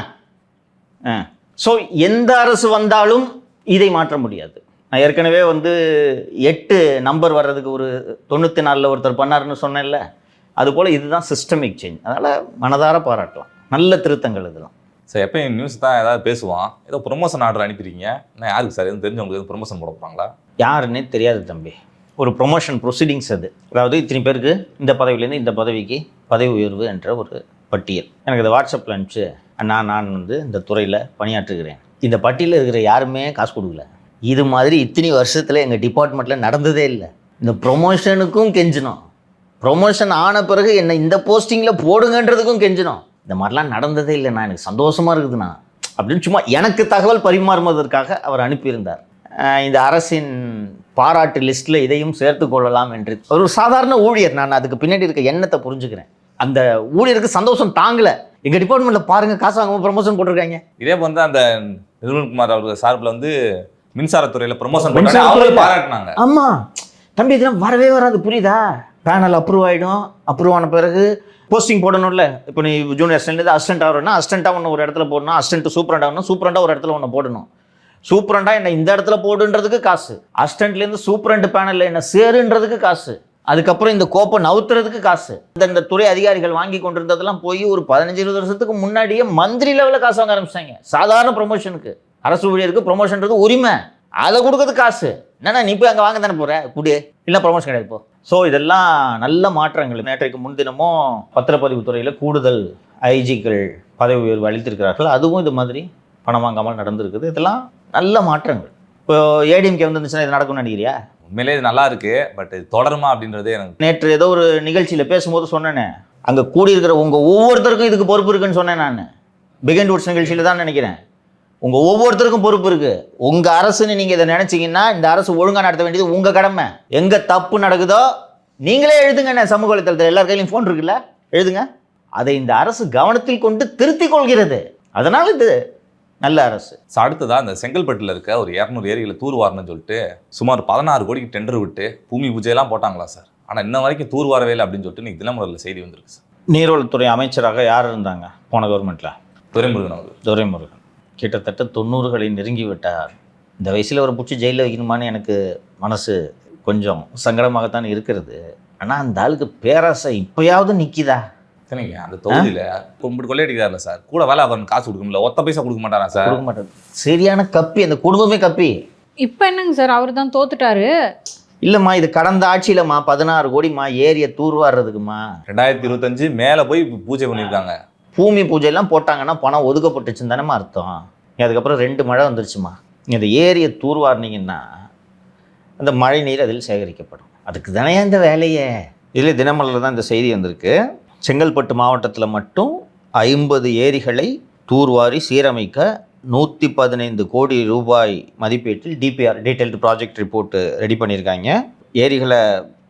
ஸோ எந்த அரசு வந்தாலும் இதை மாற்ற முடியாது. நான் ஏற்கனவே 8 நம்பர் வர்றதுக்கு ஒரு 94 ஒருத்தர் பண்ணாருன்னு சொன்னேன்ல, அதுபோல் இதுதான் சிஸ்டமிக் சேஞ்ச். அதனால் மனதார பாராட்டலாம், நல்ல திருத்தங்கள் இதெல்லாம். சார் எப்பயும் நியூஸ் தான் ஏதாவது பேசுவான், ஏதோ ப்ரொமோஷன் ஆர்டர் அனுப்பிடுறீங்க, நான் யாருக்கு சார் எதுவும் தெரிஞ்சவங்களுக்கு எதுவும் ப்ரொமோஷன் போட போகிறாங்களா? யாருன்னே தெரியாது தம்பி, ஒரு ப்ரொமோஷன் ப்ரொசீடிங்ஸ் அது. அதாவது இத்தனை பேருக்கு இந்த பதவியிலேருந்து இந்த பதவிக்கு பதவி உயர்வு என்ற ஒரு பட்டியல் எனக்கு இந்த வாட்ஸ்அப்பில் அனுப்பிச்சு, நான் இந்த துறையில் பணியாற்றுகிறேன், இந்த பட்டியலில் இருக்கிற யாருமே காசு கொடுக்கல, இது மாதிரி இத்தனை வருஷத்தில் எங்கள் டிபார்ட்மெண்ட்டில் நடந்ததே இல்லை. இந்த ப்ரொமோஷனுக்கும் கெஞ்சணும், ப்ரொமோஷன் ஆன பிறகு என்னை இந்த போஸ்டிங்கில் போடுங்கன்றதுக்கும் கெஞ்சணும். இந்த மாதிரிலாம் நடந்ததே இல்லைண்ணா, எனக்கு சந்தோஷமாக இருக்குதுண்ணா அப்படின்னு சும்மா எனக்கு தகவல் பரிமாறுவதற்காக அவர் அனுப்பியிருந்தார். இந்த அரசின் பாராட்டு லிஸ்ட்டில் இதையும் சேர்த்து கொள்ளலாம் என்று. ஒரு சாதாரண ஊழியர், நான் அதுக்கு பின்னாடி இருக்க எண்ணத்தை புரிஞ்சுக்கிறேன். அந்த ஊழியருக்கு சந்தோஷம் தாங்கலை, எங்கள் டிபார்ட்மெண்ட்டில் பாருங்கள் காசு வாங்காமல் ப்ரொமோஷன் போட்டிருக்காங்க. இதே அந்த நிர்மல்குமார் அவர்கள் சார்பில் மின்சாரத்துறையில் ப்ரொமோஷன் பாராட்டினாங்க. ஆமாம் தம்பி, இதெல்லாம் வரவே வராது, புரியுதா? பேனல் அப்ரூவ் ஆகிடும், அப்ரூவ் ஆன பிறகு போஸ்டிங் போடணும்ல. இப்போ நீ ஜூனியர் அசிஸ்டன்ட்லேருந்து அசிஸ்டன்ட் ஆகணும்னா அசிஸ்டண்ட்டாக ஒன்று ஒரு இடத்துல போடணும், அசிஸ்டன்ட் சூப்பரண்ட் ஆகணும், சூப்பரண்டாக ஒரு இடத்துல ஒன்று போடணும். சூப்பரண்டாக என்ன இந்த இடத்துல போடுன்றதுக்கு காசு, அசிஸ்டன்ட்லேருந்து சூப்பரண்ட் பேனலில் என்ன சேருன்றதுக்கு காசு, அதுக்கப்புறம் இந்த கோப்பை நவுத்துறதுக்கு காசு. இந்த துறை அதிகாரிகள் வாங்கி கொண்டிருந்ததெல்லாம் போய் ஒரு 15-20 வருஷத்துக்கு முன்னாடியே மந்திரி லெவலில் காசு வாங்க ஆரம்பிச்சிட்டாங்க. சாதாரண ப்ரொமோஷனுக்கு அரசு ஊழியருக்கு ப்ரொமோஷன்றது உரிமை, அதை கொடுக்கறது காசு. என்னன்னா நீ போய் அங்கே வாங்க தானே போகிற, குடியே இல்லை ப்ரொமோஷன் கிடையாது இப்போ. ஸோ இதெல்லாம் நல்ல மாற்றங்கள். நேற்றைக்கு முன்தினமும் பத்திரப்பதிவு துறையில் கூடுதல் ஐஜிக்கள் பதவி உயர்வு அளித்திருக்கிறார்கள், அதுவும் இது மாதிரி பணம் வாங்காமல் நடந்திருக்குது. இதெல்லாம் நல்ல மாற்றங்கள். இப்போ ஏடிஎம்கே வந்துருந்துச்சுன்னா இது நடக்கும்னு நினைக்கிறியா? உண்மையிலே இது நல்லா இருக்கு, பட் இது தொடருமா அப்படின்றதே எனக்கு. நேற்று ஏதோ ஒரு நிகழ்ச்சியில் பேசும்போது சொன்னேனே, அங்கே கூடியிருக்கிற உங்கள் ஒவ்வொருத்தருக்கும் இதுக்கு பொறுப்பு இருக்குன்னு சொன்னேன். நான் பிகைண்ட் வுட்ஸ் நிகழ்ச்சியில் தான் நினைக்கிறேன். உங்கள் ஒவ்வொருத்தருக்கும் பொறுப்பு இருக்குது. உங்கள் அரசுன்னு நீங்கள் இதை நினச்சிங்கன்னா இந்த அரசு ஒழுங்காக நடத்த வேண்டியது உங்கள் கடமை. எங்கே தப்பு நடக்குதோ நீங்களே எழுதுங்க. சமூக வலைத்தளத்தில் எல்லார் கையிலையும் ஃபோன் இருக்குல்ல, எழுதுங்க. அதை இந்த அரசு கவனத்தில் கொண்டு திருத்திக் கொள்கிறது. அதனால் இது நல்ல அரசு. அடுத்ததா இந்த செங்கல்பட்டில் இருக்க ஒரு 200 ஏரிகளை தூர்வாரணும்னு சொல்லிட்டு சுமார் 16 கோடிக்கு டெண்டர் விட்டு பூமி பூஜையெல்லாம் போட்டாங்களா சார்? ஆனால் இன்ன வரைக்கும் தூர்வாரவே இல்லை அப்படின்னு சொல்லிட்டு இன்னைக்கு தினமலரில் செய்தி வந்திருக்கு சார். நீர்வளத்துறை அமைச்சராக யார் இருந்தாங்க போன கவர்மெண்ட்டில்? துரைமுருகன் அவர்கள். துரைமுருகன் கிட்டத்தட்ட 90களை நெருங்கி விட்டார். இந்த வயசில் ஒரு பிடிச்சி ஜெயிலில் வைக்கணுமான்னு எனக்கு மனசு கொஞ்சம் சங்கடமாகத்தான் இருக்கிறது. ஆனால் அந்த ஆளுக்கு பேராசை இப்போயாவது நிற்கிதா? சரிங்க, அந்த தொகுதியில் கும்பிட்டு கொள்ளையடிக்கிறார்ல சார், கூட வேலை அவன் காசு கொடுக்க முடியல, ஒத்த பைசா கொடுக்க மாட்டாரா சார்? கொடுக்க மாட்டார். சரியான கப்பி, அந்த குடும்பமே கப்பி. இப்போ என்னங்க சார், அவர் தான் தோத்துட்டாரு. இல்லைம்மா, இது கடந்த ஆட்சியிலம்மா 16 கோடிம்மா ஏரியை தூர்வாடுறதுக்குமா. 2025 மேலே போய் பூஜை பண்ணியிருக்காங்க. பூமி பூஜையெல்லாம் போட்டாங்கன்னா பணம் ஒதுக்கப்பட்டுச்சுன்னு தானேம்மா அர்த்தம். அதுக்கப்புறம் 2 மழை வந்துருச்சுமா. இந்த ஏரியை தூர்வாரினீங்கன்னா அந்த மழை நீர் அதில் சேகரிக்கப்படும். அதுக்கு தானே இந்த வேலையை. இதில் தினமலரில் தான் இந்த செய்தி வந்திருக்கு. செங்கல்பட்டு மாவட்டத்தில் மட்டும் 50 ஏரிகளை தூர்வாரி சீரமைக்க 115 கோடி ரூபாய் மதிப்பீட்டில் DPR detailed project report ready பண்ணியிருக்காங்க. ஏரிகளை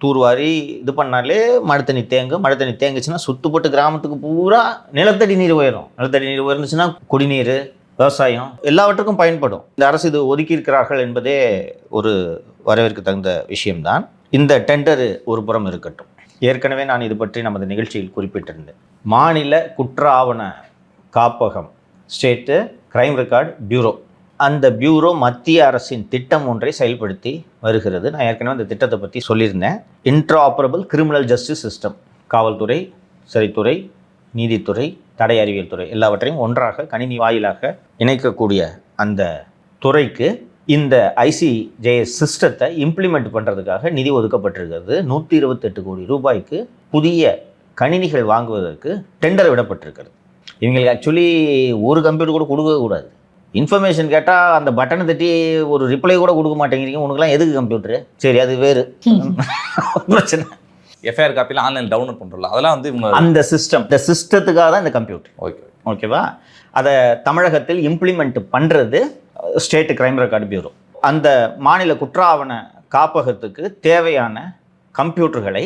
தூர்வாரி இது பண்ணாலே மழை தண்ணி தேங்குச்சுன்னா சுத்துப்பட்டு கிராமத்துக்கு பூரா நிலத்தடி நீர் உயரும். நிலத்தடி நீர் உயர்ந்துச்சுன்னா குடிநீர், விவசாயம் எல்லாவற்றுக்கும் பயன்படும். இந்த அரசு இது ஒதுக்கி இருக்கிறார்கள் என்பதே ஒரு வரவேற்க தகுந்த விஷயம்தான். இந்த டெண்டர் ஒரு புறம் இருக்கட்டும். ஏற்கனவே நான் இது பற்றி நமது நிகழ்ச்சியில் குறிப்பிட்டிருந்தேன். மாநில குற்ற ஆவண காப்பகம், ஸ்டேட்டு கிரைம் ரெக்கார்டு பியூரோ, அந்த பியூரோ மத்திய அரசின் திட்டம் ஒன்றை செயல்படுத்தி வருகிறது. நான் ஏற்கனவே அந்த திட்டத்தை பற்றி சொல்லியிருந்தேன். இன்ட்ராஆப்பரபிள் கிரிமினல் ஜஸ்டிஸ் சிஸ்டம், காவல்துறை, சிறைத்துறை, நீதித்துறை, தடை அறிவியல் துறை எல்லாவற்றையும் ஒன்றாக கணினி வாயிலாக இணைக்கக்கூடிய அந்த துறைக்கு இந்த ஐசிஜேஎஸ் சிஸ்டத்தை இம்ப்ளிமெண்ட் பண்ணுறதுக்காக நிதி ஒதுக்கப்பட்டிருக்கிறது. 128 கோடி ரூபாய்க்கு புதிய கணினிகள் வாங்குவதற்கு டெண்டர் விடப்பட்டிருக்கிறது. இவங்களுக்கு ஆக்சுவலி ஒரு கம்ப்யூட்டர் கூட கொடுக்கக்கூடாது. இன்ஃபர்மேஷன் கேட்டால் அந்த பட்டனை தட்டி ஒரு ரிப்ளை கூட கொடுக்க மாட்டேங்கிறீங்க. உனக்குலாம் எதுக்கு கம்ப்யூட்டரு? சரி, அது வேறு பிரச்சனை. எஃப்ஐஆர் காப்பியில் ஆன்லைன் டவுன்லோட் பண்ணுறோம்ல, அதெல்லாம் வந்து இவங்க அந்த சிஸ்டத்துக்காக தான் இந்த கம்ப்யூட்டர். ஓகேவா? அதை தமிழகத்தில் இம்ப்ளிமெண்ட் பண்ணுறது ஸ்டேட் கிரைம் ரெக்கார்டு பியூரோ. அந்த மாநில குற்ற ஆவண காப்பகத்துக்கு தேவையான கம்ப்யூட்டர்களை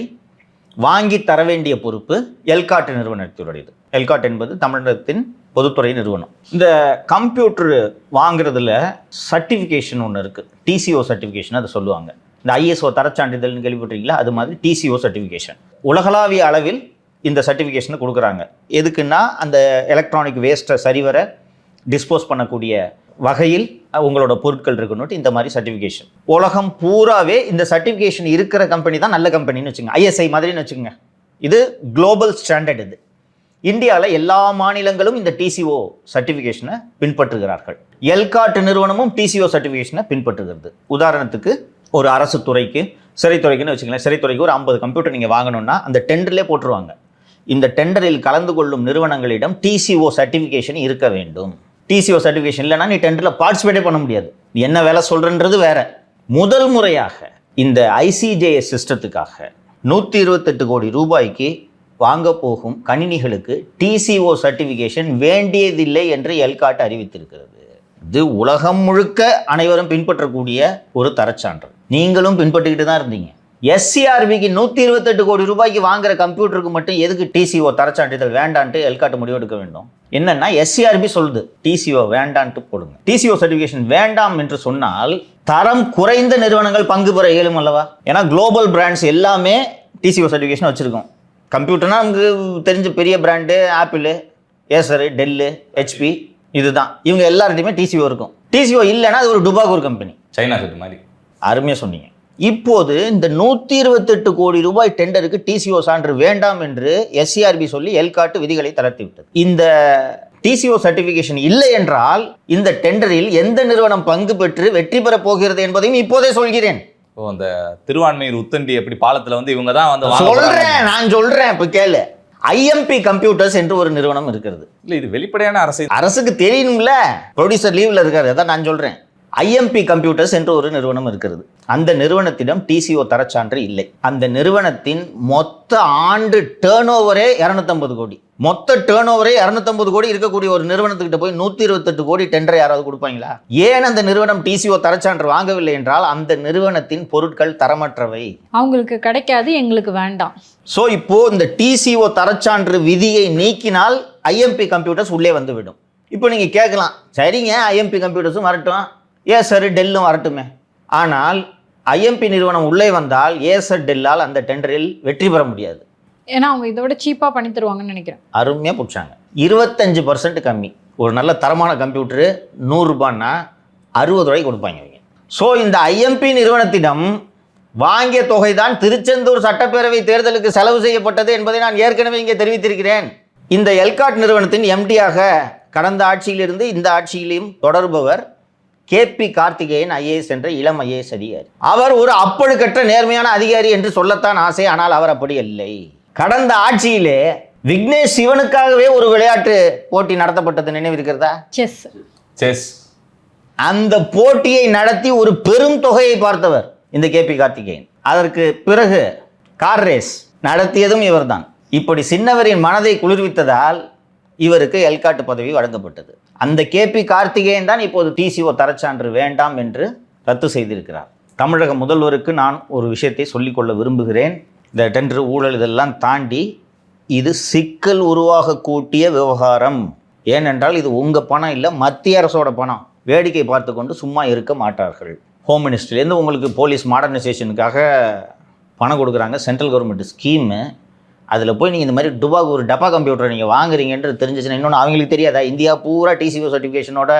வாங்கி தர வேண்டிய பொறுப்பு எல்காட் நிறுவனத்தினுடையது. எல்காட் என்பது தமிழகத்தின் பொதுத்துறை நிறுவனம். இந்த கம்ப்யூட்டர் வாங்குறதுல சர்டிஃபிகேஷன் ஒன்று இருக்குது, டிசிஓ சர்டிஃபிகேஷன் அதை சொல்லுவாங்க. இந்த ஐஎஸ்ஓ தரச்சான்றிதழ்னு கேள்விப்பட்டிருக்கீங்களா? அது மாதிரி டிசிஓ சர்டிஃபிகேஷன் உலகளாவிய அளவில் இந்த சர்டிஃபிகேஷனை கொடுக்குறாங்க. எதுக்குன்னா அந்த எலக்ட்ரானிக் வேஸ்ட்டை சரிவர டிஸ்போஸ் பண்ணக்கூடிய வகையில் உங்களோட பொருட்கள் இருக்கணும். இந்த மாதிரி சர்டிஃபிகேஷன் உலகம் பூராவே இந்த சர்டிஃபிகேஷன் இருக்கிற கம்பெனி தான் நல்ல கம்பெனின்னு வச்சுங்க. ஐஎஸ்ஐ மாதிரின்னு வச்சுக்கோங்க. இது குளோபல் ஸ்டாண்டர்ட். இது இந்தியாவில் எல்லா மாநிலங்களும் இந்த டிசிஓ சர்டிஃபிகேஷனை பின்பற்றுகிறார்கள். எல்காட் நிறுவனமும் டிசிஓ சர்டிஃபிகேஷனை பின்பற்றுகிறது. உதாரணத்துக்கு ஒரு அரசு துறைக்கு, சிறைத்துறைக்குன்னு வச்சுக்கலாம். சிறைத்துறைக்கு ஒரு 50 கம்ப்யூட்டர் நீங்கள் வாங்கணும்னா அந்த டெண்டர்லேயே போட்டுருவாங்க. இந்த டெண்டரில் கலந்து கொள்ளும் நிறுவனங்களிடம் டிசிஓ சர்டிஃபிகேஷன் இருக்க வேண்டும். டிசிஓ சர்டிஃபிகேஷன் இல்லைனா நீ டெண்டரில் பார்ட்டிசிபேட்டே பண்ண முடியாது. நீ என்ன வேலை சொல்கிறன்றது வேற. முதல் முறையாக இந்த ஐசிஜேஎஸ் சிஸ்டத்துக்காக 128 கோடி ரூபாய்க்கு வாங்க போகும் கணினிகளுக்கு டிசிஓ சர்டிஃபிகேஷன் வேண்டியதில்லை என்று எல்காட் அறிவித்திருக்கிறது. இது உலகம் முழுக்க அனைவரும் பின்பற்றக்கூடிய ஒரு தரச்சான்று. நீங்களும் பின்பற்றிக்கிட்டு தான் இருந்தீங்க. எஸ்சிஆர்பிக்கு 128 கோடி ரூபாய்க்கு வாங்குற கம்ப்யூட்டருக்கு மட்டும் எதுக்கு டிசிஓ தரச்சான்றிதழ் வேண்டான்ட்டு எல்காட் முடிவெடுக்க வேண்டும்? என்னன்னா எஸ்சிஆர்பி சொல்லுது டிசிஓ வேண்டான்ட்டு போடுங்க. டிசிஓ சர்டிஃபிகேஷன் வேண்டாம் என்று சொன்னால் தரம் குறைந்த நிறுவனங்கள் பங்கு பெற இயலும் அல்லவா? ஏன்னா குளோபல் பிராண்ட்ஸ் எல்லாமே டிசிஓ சர்டிஃபிகேஷன் வச்சுருக்கோம். கம்ப்யூட்டர்னா நமக்கு தெரிஞ்ச பெரிய brand apple, Acer, tell, HP, இதுதான். இவங்க எல்லார்ட்டையுமே டிசிஓ இருக்கும். டிசிஓ இல்லைன்னா அது ஒரு டுபாகூர் கம்பெனி, சைனா செட் மாதிரி. அருமையாக சொன்னீங்க. இப்போது இந்த 128 கோடி ரூபாய் டெண்டருக்கு டிசிஓ சான்று வேண்டாம் என்று எஸ்சிஆர்பி சொல்லி எல்காட் விதிகளை தளர்த்தி விட்டது. இந்த டிசிஓ சர்டிஃபிகேஷன் இல்லை என்றால் இந்த டெண்டரில் எந்த நிறுவனம் பங்கு பெற்று வெற்றி பெற போகிறது என்பதையும் இப்போதே சொல்கிறேன். அந்த திருவான்மையூர் உத்தண்டி எப்படி பாலத்தில் வந்து இவங்க தான் வந்து நான் சொல்றேன் இப்போ கேளு. ஐஎம்பி கம்ப்யூட்டர்ஸ் என்று ஒரு நிறுவனம் இருக்கிறது. இல்லை, இது வெளிப்படையான அரசுக்கு தெரியணும்ல. ப்ரொடியூசர் லீவ்ல இருக்காரு, அதான் நான் சொல்றேன். ஐஎம்பி கம்ப்யூட்டர்ஸ் என்று ஒரு நிறுவனம் இருக்கிறது. அந்த நிறுவனத்திடம் டிசிஓ தரச்சான்று இல்லை. அந்த நிறுவனத்தின் மொத்த ஆண்டு டேர்ன் ஓவரே 250 கோடி. மொத்த டேர்ன் ஓவரே 250 கோடி இருக்கக்கூடிய ஒரு நிறுவனத்துக்கிட்ட போய் 128 கோடி டெண்டரை யாராவது கொடுப்பாங்களா? ஏன் அந்த நிறுவனம் டிசிஓ தரச்சான்று வாங்கவில்லை என்றால் அந்த நிறுவனத்தின் பொருட்கள் தரமற்றவை, அவங்களுக்கு கிடைக்காது, எங்களுக்கு வேண்டாம். ஸோ இப்போ இந்த டிசிஓ தரச்சான்று விதியை நீக்கினால் ஐஎம்பி கம்ப்யூட்டர்ஸ் உள்ளே வந்துவிடும். இப்போ நீங்கள் கேட்கலாம், சரிங்க ஐஎம்பி கம்ப்யூட்டர்ஸும் வரட்டும், ஏசர் டெல்லும் வரட்டுமே. ஆனால் ஐஎம்பி நிறுவனம் உள்ளே வந்தால் ஏசர் டெல்லால் அந்த டெண்டரில் வெற்றி பெற முடியாது. ஏன்னா அவங்க இதை விட சீப்பாக பண்ணி தருவாங்கன்னு நினைக்கிறேன். அருமையாக பிடிச்சாங்க. 25% கம்மி. ஒரு நல்ல தரமான கம்ப்யூட்டரு 100 ரூபான்னா 60 ரூபாய்க்கு கொடுப்பாங்க அவங்க. ஸோ இந்த ஐஎம்பி நிறுவனத்திடம் வாங்கிய தொகை தான் திருச்செந்தூர் சட்டப்பேரவை தேர்தலுக்கு செலவு செய்யப்பட்டது என்பதை நான் ஏற்கனவே இங்கே தெரிவித்திருக்கிறேன். இந்த எல்காட் நிறுவனத்தின் எம்டியாக கடந்த ஆட்சியிலிருந்து இந்த ஆட்சியிலும் தொடர்பவர் கேபி கார்த்திகேயன் ஐஏஎஸ் என்ற இளம் ஐஏஎஸ் அதிகாரி. அவர் ஒரு அப்பழுக்கற்ற நேர்மையான அதிகாரி என்று சொல்லத்தான் ஆசை, ஆனால் அவர் அப்படி இல்லை. கடந்த ஆட்சியிலே விக்னேஷ் சிவனுக்காகவே ஒரு விளையாட்டு போட்டி நடத்தப்பட்டது நினைவு இருக்கிறதா? செஸ். அந்த போட்டியை நடத்தி ஒரு பெரும் தொகையை பார்த்தவர் இந்த கேபி கார்த்திகேயன். அதற்கு பிறகு கார் ரேஸ் நடத்தியதும் இவர்தான். இப்படி சின்னவரின் மனதை குளிர்வித்ததால் இவருக்கு எல்காட்டு பதவி வழங்கப்பட்டது. அந்த கேபி கார்த்திகேயன் தான் இப்போது டிசிஓ தரச்சான்று வேண்டாம் என்று ரத்து செய்திருக்கிறார். தமிழக முதல்வருக்கு நான் ஒரு விஷயத்தை சொல்லிக்கொள்ள விரும்புகிறேன். இந்த டெண்டர் ஊழல் இதெல்லாம் தாண்டி இது சிக்கல் உருவாக கூட்டிய விவகாரம். ஏனென்றால் இது உங்கள் பணம் இல்லை, மத்திய அரசோட பணம். வேடிக்கை பார்த்து கொண்டு சும்மா இருக்க மாட்டார்கள். ஹோம் மினிஸ்ட்ரிலேருந்து உங்களுக்கு போலீஸ் மாடர்னைசேஷனுக்காக பணம் கொடுக்குறாங்க, சென்ட்ரல் கவர்மெண்ட் ஸ்கீமு. அதில் போய் நீங்கள் இந்த மாதிரி டுபாக்கு ஒரு டப்பா கம்ப்யூட்டரை நீங்கள் வாங்குறீங்கன்றது தெரிஞ்சிச்சுன்னா இன்னொன்று அவங்களுக்கு தெரியாதா? இந்தியா பூரா டிசிஓ சர்டிஃபிகேஷனோட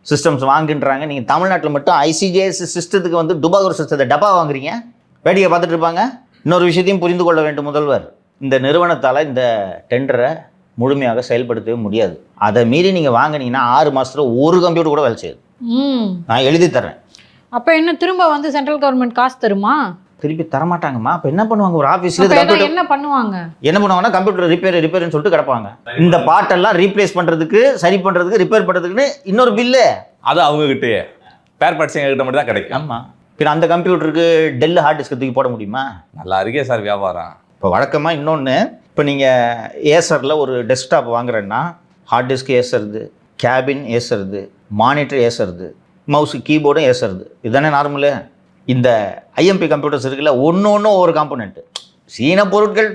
சிஸ்டம்ஸ் வாங்குன்றாங்க. நீங்கள் தமிழ்நாட்டில் மட்டும் ஐசிஜேஎஸ் சிஸ்டத்துக்கு வந்து டுபாக் ஒரு சிஸ்டத்தை டப்பா வாங்குறீங்க, வேடிக்கை பார்த்துட்டு இருப்பாங்க. இன்னொரு விஷயத்தையும் புரிந்து கொள்ள வேண்டும் முதல்வர், இந்த நிறுவனத்தால் இந்த டெண்டரை முழுமையாக செயல்படுத்தவே முடியாது. அதை மீறி நீங்கள் வாங்கினீங்கன்னா 6 மாதத்தில் ஒரு கம்ப்யூட்டர் கூட வேலை செய்யுது. நான் எழுதி தர்றேன். அப்போ என்ன திரும்ப வந்து சென்ட்ரல் கவர்மெண்ட் காசு தருமா? திருப்பி தரமாட்டாங்கம்மா. அப்போ என்ன பண்ணுவாங்க? ஒரு ஆஃபீஸில் என்ன பண்ணுவாங்க? என்ன பண்ணுவாங்கன்னா கம்ப்யூட்டர் ரிப்பேர்னு சொல்லிட்டு கிடப்பாங்க. இந்த பாட்டெல்லாம் ரீப்ளேஸ் பண்ணுறதுக்கு, சரி பண்ணுறதுக்கு, ரிப்பேர் பண்ணுறதுக்குன்னு இன்னொரு பில்லு. அது அவங்ககிட்டயே பேர் பார்ட்ஸ் எங்ககிட்ட மட்டும் தான் கிடைக்கும். ஆமாம். பின்ன அந்த கம்ப்யூட்டருக்கு டெல் ஹார்ட் டிஸ்க்கு தூக்கி போட முடியுமா? நல்லா இருக்கே சார் வியாபாரம். இப்போ வழக்கமாக இன்னொன்று, இப்போ நீங்கள் ஏசரில் ஒரு டெஸ்க்டாப் வாங்குறேன்னா ஹார்ட் டிஸ்க் ஏசருது, கேபின் ஏசருது, மானிட்டர் ஏசருது, மவுஸு கீபோர்டும் ஏசருது. இதுதானே நார்மலு. இந்த ஐஎம்பி கம்ப்யூட்டர்ஸ் இருக்குல்ல, ஒன்று ஒவ்வொரு காம்பனண்ட்டு சீன பொருட்கள்.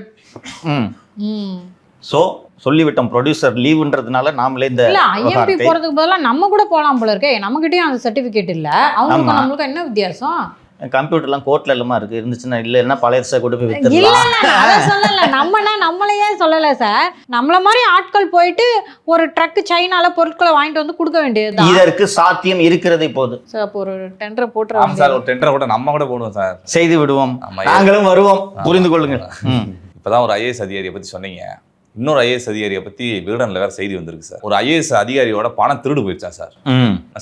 ஸோ சொல்லிவிட்டோம், ப்ரொடியூசர் லீவுன்றதுனால நாமளே இந்த ஐஎம்பி போகிறதுக்கு பதிலாக நம்ம கூட போகலாம் போல இருக்கே. நம்மகிட்டயும் அந்த சர்டிஃபிகேட் இல்லை, அவங்களுக்கு நம்மளுக்கு என்ன வித்தியாசம்? கம்ப்யூட்டர்லாம் கோர்ட்ல எல்லாமா இருக்கு, இருந்துச்சுன்னா இல்லைன்னா பழைய கொண்டு போய் இல்ல வித்துடலாம். சொல்லல, நம்மளையே சொல்லல சார். நம்மள மாதிரி ஆட்கள் போயிட்டு ஒரு ட்ரக் சைனால பொருட்களை வாங்கிட்டு வந்து கொடுக்க வேண்டியது. இதற்கு சாத்தியம் இருக்கிறது இப்போது. சார் அப்போ ஒரு டெண்டரை போட்டு சார், ஒரு டெண்டரை கூட நம்ம கூட போடுவோம் சார். செய்து விடுவோம், நாங்களும் வருவோம், புரிந்து கொள்ளுங்கள். இப்போதான் ஒரு ஐஏஎஸ் அதிகாரியை பற்றி சொன்னீங்க. இன்னொரு ஐஏஎஸ் அதிகாரியை பற்றி விகடனில் வேறு செய்தி வந்திருக்கு சார். ஒரு ஐஏஎஸ் அதிகாரியோட பணம் திருடு போயிடுச்சா சார்?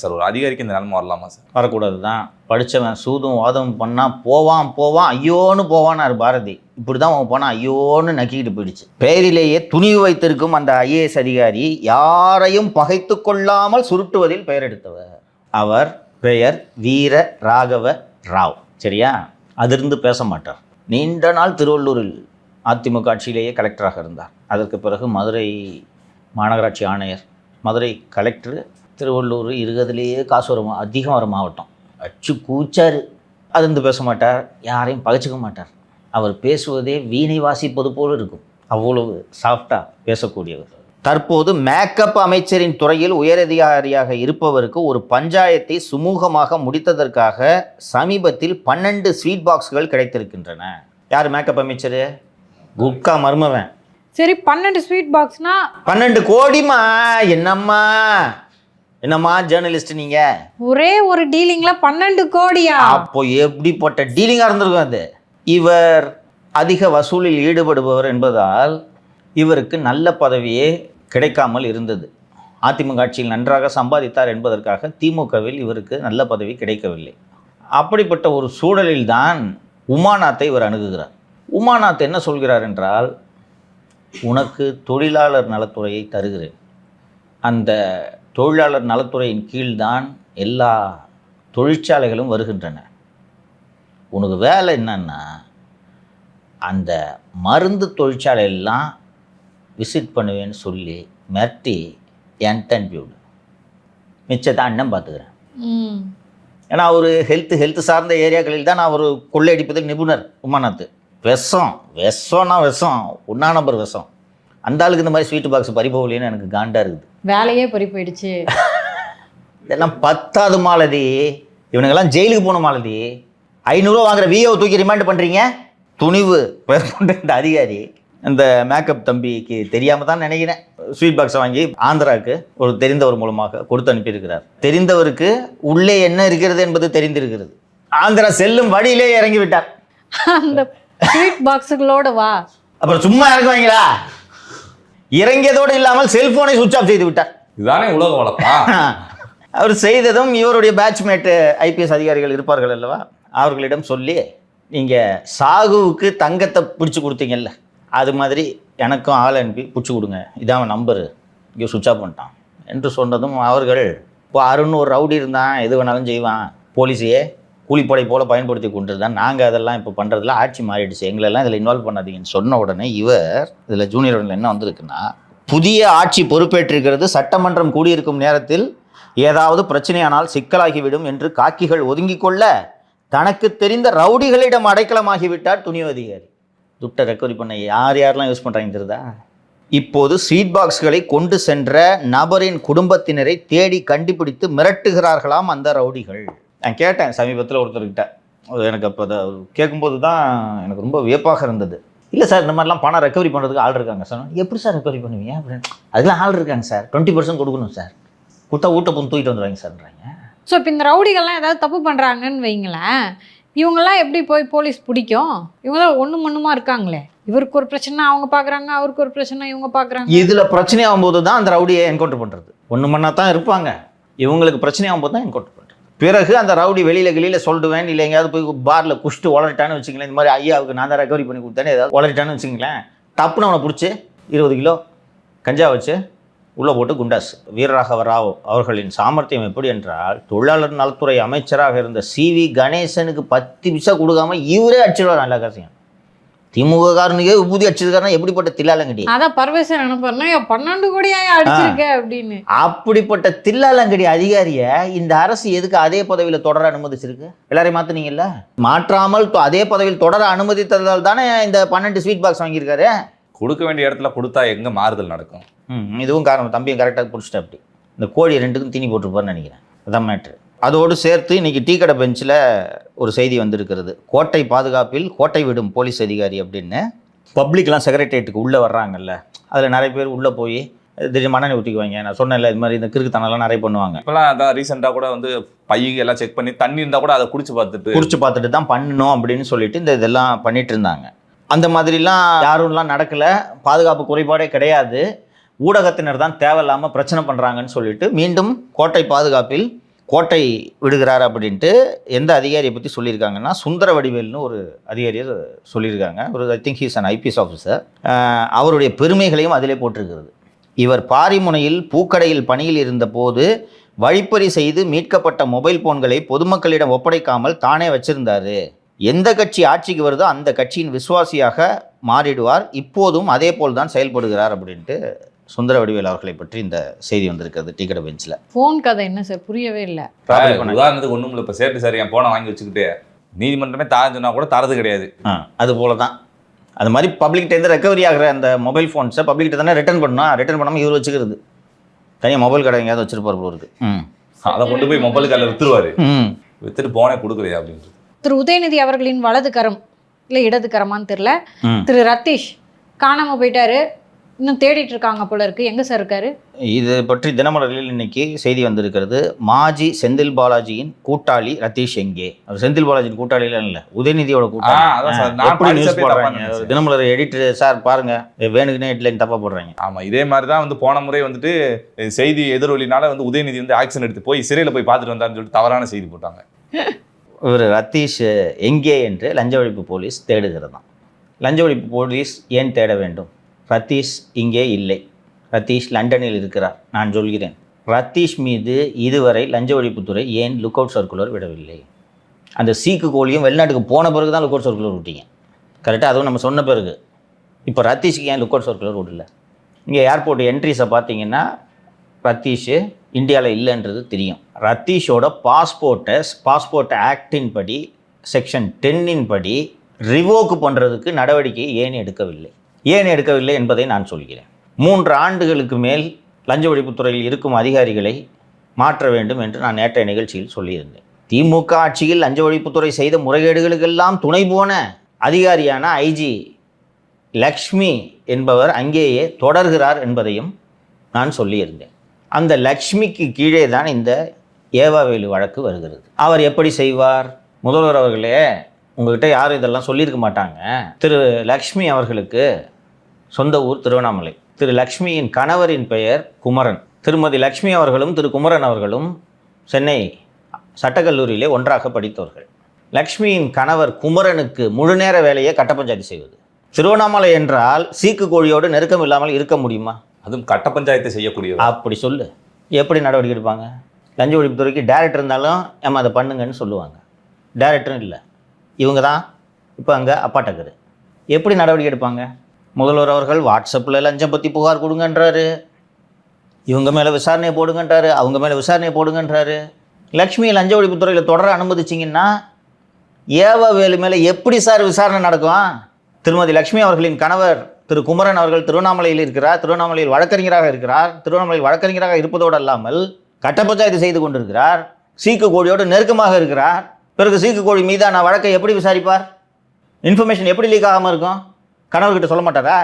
சார், ஒரு அதிகாரிக்கு இந்த நிலைமை வரலாமா சார்? வரக்கூடாது தான். படித்தவன் சூதும் வாதம் பண்ணால் போவான் ஐயோன்னு போவானார் பாரதி. இப்படி தான் அவன் போனால் ஐயோன்னு நக்கிக்கிட்டு போயிடுச்சு. பெயரிலேயே துணிவு வைத்திருக்கும் அந்த ஐஏஎஸ் அதிகாரி யாரையும் பகைத்து கொள்ளாமல் சுருட்டுவதில் பெயர் எடுத்தவர். அவர் பெயர் வீர ராகவ ராவ். சரியா? அதிர்ந்து பேச மாட்டார். நீண்ட நாள் திருவள்ளூரில் அதிமுக ஆட்சியிலேயே கலெக்டராக இருந்தார். அதற்கு பிறகு மதுரை மாநகராட்சி ஆணையர், மதுரை கலெக்டர். திருவள்ளூர் இருக்கிறதுலேயே காசு வரும் அதிகம் வர மாவட்டம். அச்சு கூச்சார். அதிர்ந்து பேச மாட்டார், யாரையும் பகைச்சிக்க மாட்டார். அவர் பேசுவதே வீணை வாசிப்பது போல் இருக்கும், அவ்வளவு சாஃப்டாக பேசக்கூடியவர். தற்போது மேக்கப் அமைச்சரின் துறையில் உயரதிகாரியாக இருப்பவருக்கு ஒரு பஞ்சாயத்தை சுமூகமாக முடித்ததற்காக சமீபத்தில் 12 ஸ்வீட் பாக்ஸ்கள் கிடைத்திருக்கின்றன. யார் மேக்கப் அமைச்சர்? குட்கா மருமவன். சரி, 12 ஸ்வீட் பாக்ஸ்னா 12 கோடிமா. என்னம்மா ஜேர்னலிஸ்ட் நீங்க? ஒரே ஒரு டீலிங்ல 12 கோடியா? அப்போ எப்படிப்பட்ட டீலிங்கா இருந்திருக்கும் அது. இவர் அதிக வசூலில் ஈடுபடுபவர் என்பதால் இவருக்கு நல்ல பதவியே கிடைக்காமல் இருந்தது. அதிமுக ஆட்சியில் நன்றாக சம்பாதித்தார் என்பதற்காக திமுகவில் இவருக்கு நல்ல பதவி கிடைக்கவில்லை. அப்படிப்பட்ட ஒரு சூழலில்தான் உமாநாத்தை இவர் அணுகுகிறார். உமாநாத் என்ன சொல்கிறார் என்றால், உனக்கு தொழிலாளர் நலத்துறையை தருகிறேன். அந்த தொழிலாளர் நலத்துறையின் கீழ்தான் எல்லா தொழிற்சாலைகளும் வருகின்றன. உனக்கு வேலை என்னன்னா, அந்த மருந்து தொழிற்சாலையெல்லாம் விசிட் பண்ணுவேன்னு சொல்லி மிரட்டி என்கிட்ட அனுப்பிவிடு, மிச்சத்தை அண்ணன் பார்த்துக்கிறேன். ஏன்னா அவர் ஹெல்த் சார்ந்த ஏரியாக்களில் தான் அவர் கொள்ளையடிப்பதில் நிபுணர் உமாநாத். விஷம்னா விஷம், ஒன்றா நம்பர் விஷம். அந்த ஆளுக்கு இந்த மாதிரி ஸ்வீட் பாக்ஸ் பறிபோகலேன்னு எனக்கு காண்டா இருக்குது. வேலையே பறி போயிடுச்சு. இதெல்லாம் 10வது மாலதி. இவனுங்கெல்லாம் ஜெயிலுக்கு போன மாலதி. 500 ரூபா வாங்குற விஓ தூக்கி ரிமாண்ட் பண்ணுறீங்க. துணிவு கொண்ட இந்த அதிகாரி இந்த மேக்கப் தம்பிக்கு தெரியாமல் தான் நினைக்கிறேன், ஸ்வீட் பாக்ஸை வாங்கி ஆந்திராவுக்கு ஒரு தெரிந்தவர் மூலமாக கொடுத்து அனுப்பியிருக்கிறார். தெரிந்தவருக்கு உள்ளே என்ன இருக்கிறது என்பது தெரிந்திருக்கிறது. ஆந்திரா செல்லும் வழியிலே இறங்கி விட்டார். அந்த ஸ்வீட் பாக்ஸுகளோட வா. அப்புறம் சும்மா இறங்குவாங்களா? இறங்கியதோடு இல்லாமல் செல்போனை சுவிட்ச் ஆஃப் செய்து விட்டார். இதுதானே உலக வழப்பா? அவர் செய்ததும் இவருடைய பேட்ச்மேட்டு ஐபிஎஸ் அதிகாரிகள் இருப்பார்கள் அல்லவா, அவர்களிடம் சொல்லி, நீங்கள் சாகுவுக்கு தங்கத்தை பிடிச்சி கொடுத்தீங்கல்ல, அது மாதிரி எனக்கும் ஆள் அனுப்பி பிடிச்சி கொடுங்க, இதான் அவன் நம்பரு, இங்கே சுவிட்ச் ஆஃப் பண்ணிட்டான் என்று சொன்னதும் அவர்கள் இப்போ அருண் ஒரு ரவுடி இருந்தான், எது வேணாலும் செய்வான், போலீஸையே கூலிப்படை போல பயன்படுத்தி கொண்டிருந்தான். நாங்கள் அதெல்லாம் இப்போ பண்ணுறதுல ஆட்சி மாறிடுச்சு, எங்களெல்லாம் இதில் இன்வால்வ் பண்ணாதீங்கன்னு சொன்ன உடனே இவர் இதில் ஜூனியர் என்ன வந்திருக்குன்னா, புதிய ஆட்சி பொறுப்பேற்றிருக்கிறது, சட்டமன்றம் கூடியிருக்கும் நேரத்தில் ஏதாவது பிரச்சனையானால் சிக்கலாகிவிடும் என்று காக்கிகள் ஒதுங்கிக் கொள்ள தனக்கு தெரிந்த ரவுடிகளிடம் அடைக்கலமாகிவிட்டார் துணிவு அதிகாரி. துட்டை ரெக்கவரி பண்ண யாரெல்லாம் யூஸ் பண்ணுறாங்க தெரியுதா? இப்போது ஸ்வீட் பாக்ஸ்களை கொண்டு சென்ற நபரின் குடும்பத்தினரை தேடி கண்டுபிடித்து மிரட்டுகிறார்களாம் அந்த ரவுடிகள். நான் கேட்டேன் சமீபத்தில் ஒருத்தர்கிட்ட, எனக்கு அப்போ அதை கேட்கும்போது தான் எனக்கு ரொம்ப வியப்பாக இருந்தது. இல்லை சார், இந்த மாதிரிலாம் பணம் ரெக்கவரி பண்ணுறதுக்கு ஆள் இருக்காங்க சார். எப்படி சார் ரெக்கவரி பண்ணுவீங்க அப்படின்னு. அதெல்லாம் ஆள் இருக்காங்க சார், 20% கொடுக்கணும் சார், கொடுத்தா ஊட்ட பொண்ணு தூக்கிட்டு வந்துடுவாங்க சார்ன்றாங்க. ஸோ இப்போ இந்த ரவுடிகள்லாம் ஏதாவது தப்பு பண்ணுறாங்கன்னு வைங்களேன், இவங்கெல்லாம் எப்படி போய் போலீஸ் பிடிக்கும்? இவங்களாம் ஒன்றும் மண்ணுமா இருக்காங்களே, இவருக்கு ஒரு பிரச்சனை அவங்க பார்க்குறாங்க, அவருக்கு ஒரு பிரச்சனை இவங்க பார்க்குறாங்க. இதில் பிரச்சனை ஆகும்போது தான் அந்த ரவுடியை என்கவுண்டர் பண்ணுறது. ஒன்று மண்ணா தான் இருப்பாங்க, இவங்களுக்கு பிரச்சனை ஆகும்போது தான் என்கவுண்டர் பண்ணுறது. பிறகு அந்த ரவுடி வெளியில் சொல்லிடுவேன், இல்லை எங்கேயாவது போய் பாரில் குஷ்ட்டு உளறிட்டான்னு வச்சுங்களேன், இந்த மாதிரி ஐயாவுக்கு நான் தான் ரெக்கவரி பண்ணி கொடுத்தேன்னு ஏதாவது உளறிட்டான்னு வச்சுங்களேன், டப்புன்னு அவனை பிடிச்சி 20 கிலோ கஞ்சா வச்சு உள்ளே போட்டு குண்டாஸ். வீரராகவ ராவ் அவர்களின் சாமர்த்தியம் எப்படி என்றால், தொழிலாளர் நலத்துறை அமைச்சராக இருந்த CV கணேசனுக்கு 10 பைசா கொடுக்காம இவரே அடிச்சிடுவார். நல்ல காசியம் திமுக காரனுக்கே உபூதி அடிச்சிருக்காருன்னா எப்படிப்பட்ட தில்லாலங்கடி. அதான் பரவேசன் நினைப்பாருன்னா 12 கோடியா அடிச்சிருக்க அப்படின்னு. அப்படிப்பட்ட தில்லாலங்கடி அதிகாரிய இந்த அரசு எதுக்கு அதே பதவியில் தொடர அனுமதிச்சிருக்கு? எல்லாரையும் மாற்றினீங்கல்ல, மாற்றாமல் அதே பதவியில் தொடர அனுமதித்ததால் தானே இந்த 12 ஸ்வீட் பாக்ஸ் வாங்கியிருக்காரு. கொடுக்க வேண்டிய இடத்துல கொடுத்தா எங்கே மாறுதல் நடக்கும்? இதுவும் காரணம். தம்பியும் கரெக்டாக பிடிச்சிட்டு அப்படி இந்த கோழி 2க்கும் தீனி போட்டிருப்பாருன்னு நினைக்கிறேன். அதான் மேட்ரு. அதோடு சேர்த்து இன்றைக்கி டீ கடை பெஞ்சில் ஒரு செய்தி வந்திருக்கிறது. கோட்டை பாதுகாப்பில் கோட்டை விடும் போலீஸ் அதிகாரி அப்படின்னு. பப்ளிக்லாம் செக்ரட்டரியேட்டுக்கு உள்ளே வர்றாங்கல்ல, அதில் நிறைய பேர் உள்ளே போய் திடீர்னு மண்ணெண்ணெய் ஊற்றிக்குவாங்க. நான் சொன்னேன்ல, இது மாதிரி இந்த கிறுக்குத்தனம்லாம் நிறைய பண்ணுவாங்க. இப்போலாம் அதான் ரீசெண்டாக கூட வந்து பையங்க எல்லாம் செக் பண்ணி தண்ணி இருந்தால் கூட அதை குடிச்சு பார்த்துட்டு தான் பண்ணணும் அப்படின்னு சொல்லிட்டு இதெல்லாம் பண்ணிட்டு இருந்தாங்க. அந்த மாதிரிலாம் யாரும்லாம் நடக்கலை, பாதுகாப்பு குறைபாடே கிடையாது, ஊடகத்தினர் தான் தேவையில்லாமல் பிரச்சனை பண்ணுறாங்கன்னு சொல்லிட்டு மீண்டும் கோட்டை பாதுகாப்பில் கோட்டை விடுகிறார் அப்படின்ட்டு எந்த அதிகாரியை பற்றி சொல்லியிருக்காங்கன்னா, சுந்தர வடிவேல்னு ஒரு அதிகாரியை சொல்லியிருக்காங்க. ஒரு I think he's an IPS officer. அவருடைய பெருமைகளையும் அதிலே போட்டிருக்கிறது. இவர் பாரிமுனையில் பூக்கடையில் பணியில் இருந்தபோது வழிப்பறி செய்து மீட்கப்பட்ட மொபைல் போன்களை பொதுமக்களிடம் ஒப்படைக்காமல் தானே வச்சிருந்தார். எந்த கட்சி ஆட்சிக்கு வருதோ அந்த கட்சியின் விசுவாசியாக மாறிடுவார், இப்போதும் அதே போல் தான் செயல்படுகிறார் அப்படின்ட்டு சுந்தர வடிவேல் அவர்களை பற்றி இந்த செய்தி வந்திருக்கிறது டீ கடை பெஞ்சில். ஃபோன் கதை என்ன சார், புரியவே இல்லை. உதாரணத்துக்கு ஒன்றும் இல்லை, இப்போ சேட்டு சார் என் போனை வாங்கி வச்சுக்கிட்டு நீதிமன்றமே தாரஞ்சுனா கூட தரது கிடையாது. அது போல தான். அது மாதிரி பப்ளிக்கிட்டேருந்து ரெக்கவரி ஆகிற அந்த மொபைல் ஃபோன்ஸை பப்ளிக்கிட்ட தானே ரிட்டர்ன் பண்ணணும். ரிட்டர்ன் பண்ணாமல் இவர் வச்சுக்கிறது. தனியாக மொபைல் கடை எங்கேயாவது வச்சிருப்பார் போல இருக்கு. அதை கொண்டு போய் மொபைல் கடையில் விற்றுருவார். விற்றுட்டு போனே கொடுக்குறியா அப்படின்றது. திரு உதயநிதி அவர்களின் வலது கரம் இல்லை இடது கரமான்னு தெரியல, திரு ரத்தீஷ் காணாமல் போயிட்டாரு. இன்னும் தேடிட்டு இருக்காங்க போல இருக்கு. எங்க சார் இருக்காரு? இது பற்றி தினமலரில் இன்னைக்கு செய்தி வந்திருக்கிறது. மாஜி செந்தில் பாலாஜியின் கூட்டாளி ரத்தீஷ் எங்கே? அவர் செந்தில் பாலாஜியின் கூட்டாளிலாம் இல்லை, உதயநிதியோட கூட்டாளி. தினமலர் எடிட்டர் சார் பாருங்க, வேணுக்குனே ஹெட்லைன் தப்பா போடுறாங்க. ஆமா, இதே மாதிரி தான் வந்து போன முறை வந்துட்டு செய்தி எதிரொலினால வந்து உதயநிதி வந்து ஆக்ஷன் எடுத்து போய் சிறையில் போய் பார்த்துட்டு வந்தாருன்னு சொல்லிட்டு தவறான செய்தி போட்டாங்க. இவர் ரத்தீஷ் எங்கே என்று லஞ்ச ஒழிப்பு போலீஸ் தேடுகிறதாம். லஞ்ச ஒழிப்பு போலீஸ் ஏன் தேட வேண்டும்? ரத்தீஷ் இங்கே இல்லை, ரத்தீஷ் லண்டனில் இருக்கிறார். நான் சொல்கிறேன், ரத்தீஷ் மீது இதுவரை லஞ்ச ஒழிப்புத்துறை ஏன் லுக் அவுட் சர்க்குலர் விடவில்லை? அந்த சீக்கு கோழியும் வெளிநாட்டுக்கு போன பிறகு தான் லுக் அவுட் சர்க்குலர் விட்டீங்க, கரெக்டாக? அதுவும் நம்ம சொன்ன பிறகு. இப்போ ரத்தீஷுக்கு ஏன் லுக் அவுட் சர்க்குலர் விடல? இங்கே ஏர்போர்ட் என்ட்ரிஸை பார்த்தீங்கன்னா ரத்தீஷ் இந்தியாவில் இல்லைன்றது தெரியும். ரத்தீஷோட பாஸ்போர்ட் ஆக்டின் படி செக்ஷன் 10 படி ரிவோக் பண்ணுறதுக்கு நடவடிக்கை ஏன் எடுக்கவில்லை என்பதை நான் சொல்கிறேன். 3 ஆண்டுகளுக்கு மேல் லஞ்ச ஒழிப்புத்துறையில் இருக்கும் அதிகாரிகளை மாற்ற வேண்டும் என்று நான் நேற்றைய நிகழ்ச்சியில் சொல்லியிருந்தேன். திமுக ஆட்சியில் லஞ்ச ஒழிப்புத்துறை செய்த முறைகேடுகளுக்கெல்லாம் துணை போன அதிகாரியான IG லக்ஷ்மி என்பவர் அங்கேயே தொடர்கிறார் என்பதையும் நான் சொல்லியிருந்தேன். அந்த லக்ஷ்மிக்கு கீழே தான் இந்த ஏவாவேலு வழக்கு வருகிறது. அவர் எப்படி செய்வார்? முதல்வர் அவர்களே, உங்கள்கிட்ட யாரும் இதெல்லாம் சொல்லியிருக்க மாட்டாங்க. திரு லக்ஷ்மி அவர்களுக்கு சொந்த ஊர் திருவண்ணாமலை. திரு லக்ஷ்மியின் கணவரின் பெயர் குமரன். திருமதி லக்ஷ்மி அவர்களும் திரு குமரன் அவர்களும் சென்னை சட்டக்கல்லூரியிலே ஒன்றாக படித்தவர்கள். லக்ஷ்மியின் கணவர் குமரனுக்கு முழுநேர வேலையை கட்ட பஞ்சாயத்து செய்வது. திருவண்ணாமலை என்றால் சீக்கு கோழியோடு நெருக்கம் இல்லாமல் இருக்க முடியுமா? அதுவும் கட்ட பஞ்சாயத்து செய்யக்கூடியது. அப்படி சொல்லு, எப்படி நடவடிக்கை எடுப்பாங்க? லஞ்ச ஒழிப்புத்துறைக்கு டைரக்டர் இருந்தாலும் ஏமா அதை பண்ணுங்கன்னு சொல்லுவாங்க. டைரக்டரும் இல்லை, இவங்க தான் இப்போ அங்கே அப்பாட்டக்கரு. எப்படி நடவடிக்கை எடுப்பாங்க? முதல்வர் அவர்கள் வாட்ஸ்அப்பில் லஞ்சம் பற்றி புகார் கொடுங்கன்றாரு, இவங்க மேலே விசாரணை போடுங்கன்றாரு, அவங்க மேலே விசாரணை போடுங்கன்றாரு. லக்ஷ்மி லஞ்ச ஒழிப்புத்துறையில் தொடர அனுமதிச்சிங்கன்னா ஏவவேலு மேலே எப்படி சார் விசாரணை நடக்கும்? திருமதி லக்ஷ்மி அவர்களின் கணவர் திரு குமரன் அவர்கள் திருவண்ணாமலையில் இருக்கிறார், திருவண்ணாமலையில் வழக்கறிஞராக இருக்கிறார். திருவண்ணாமலையில் வழக்கறிஞராக இருப்பதோடு அல்லாமல் கட்ட பஞ்சாயத்து செய்து கொண்டிருக்கிறார், சீக்கு கோழியோடு நெருக்கமாக இருக்கிறார். பிறகு சீக்கு கோழி மீதான வழக்கை எப்படி விசாரிப்பார்? இன்ஃபர்மேஷன் எப்படி லீக் ஆகாமல் இருக்கும்? கணவர்கிட்ட சொல்ல மாட்டாரா?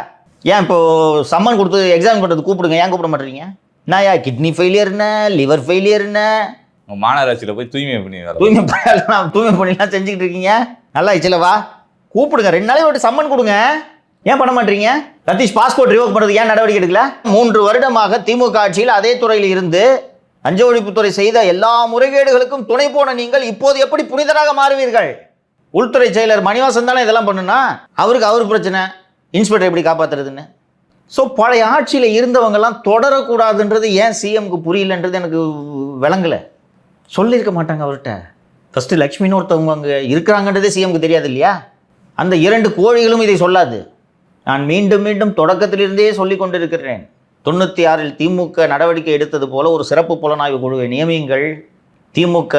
ஏன் இப்போது சம்மன் கொடுத்து எக்ஸாம் பண்ணுறது கூப்பிடுங்க, ஏன் கூப்பிட மாட்டேறீங்க? நான் ஏன் கிட்னி ஃபெயிலியர்னு, லிவர் ஃபெயிலியர்னு, மாநகராட்சியில் போய் தூய்மை பண்ணிலாம் செஞ்சுக்கிட்டு இருக்கீங்க. நல்லா இச்சிலவா கூப்பிடுங்க, 2 நாளைக்கு ஒரு சம்மன் கொடுங்க, ஏன் பண்ண மாட்டீங்க? சதீஷ் பாஸ்போர்ட் ரிவோக் பண்ணுறது ஏன் நடவடிக்கை எடுக்கல? 3 வருடமாக திமுக ஆட்சியில் அதே துறையில் இருந்து லஞ்ச ஒழிப்புத்துறை செய்த எல்லா முறைகேடுகளுக்கும் துணை போன நீங்கள் இப்போது எப்படி புனிதராக மாறுவீர்கள்? உள்துறை செயலர் மணிவாசன் தானே இதெல்லாம் பண்ணுனா, அவர் பிரச்சனை, இன்ஸ்பெக்டர் எப்படி காப்பாற்றுறதுன்னு. ஸோ பழைய ஆட்சியில் இருந்தவங்கெல்லாம் தொடரக்கூடாதுன்றது ஏன் சிஎம்க்கு புரியலன்றது எனக்கு விளங்கலை. சொல்லியிருக்க மாட்டாங்க அவர்கிட்ட. ஃபஸ்ட்டு லக்ஷ்மின்னு ஒருத்தவங்க அங்கே இருக்கிறாங்கன்றதே சிஎம்க்கு தெரியாது இல்லையா? அந்த 2 கோழிகளும் இதை சொல்லாது. நான் மீண்டும் மீண்டும் தொடக்கத்திலிருந்தே சொல்லி கொண்டிருக்கிறேன். 96 திமுக நடவடிக்கை எடுத்தது போல ஒரு சிறப்பு புலனாய்வு குழுவை நியமியுங்கள். திமுக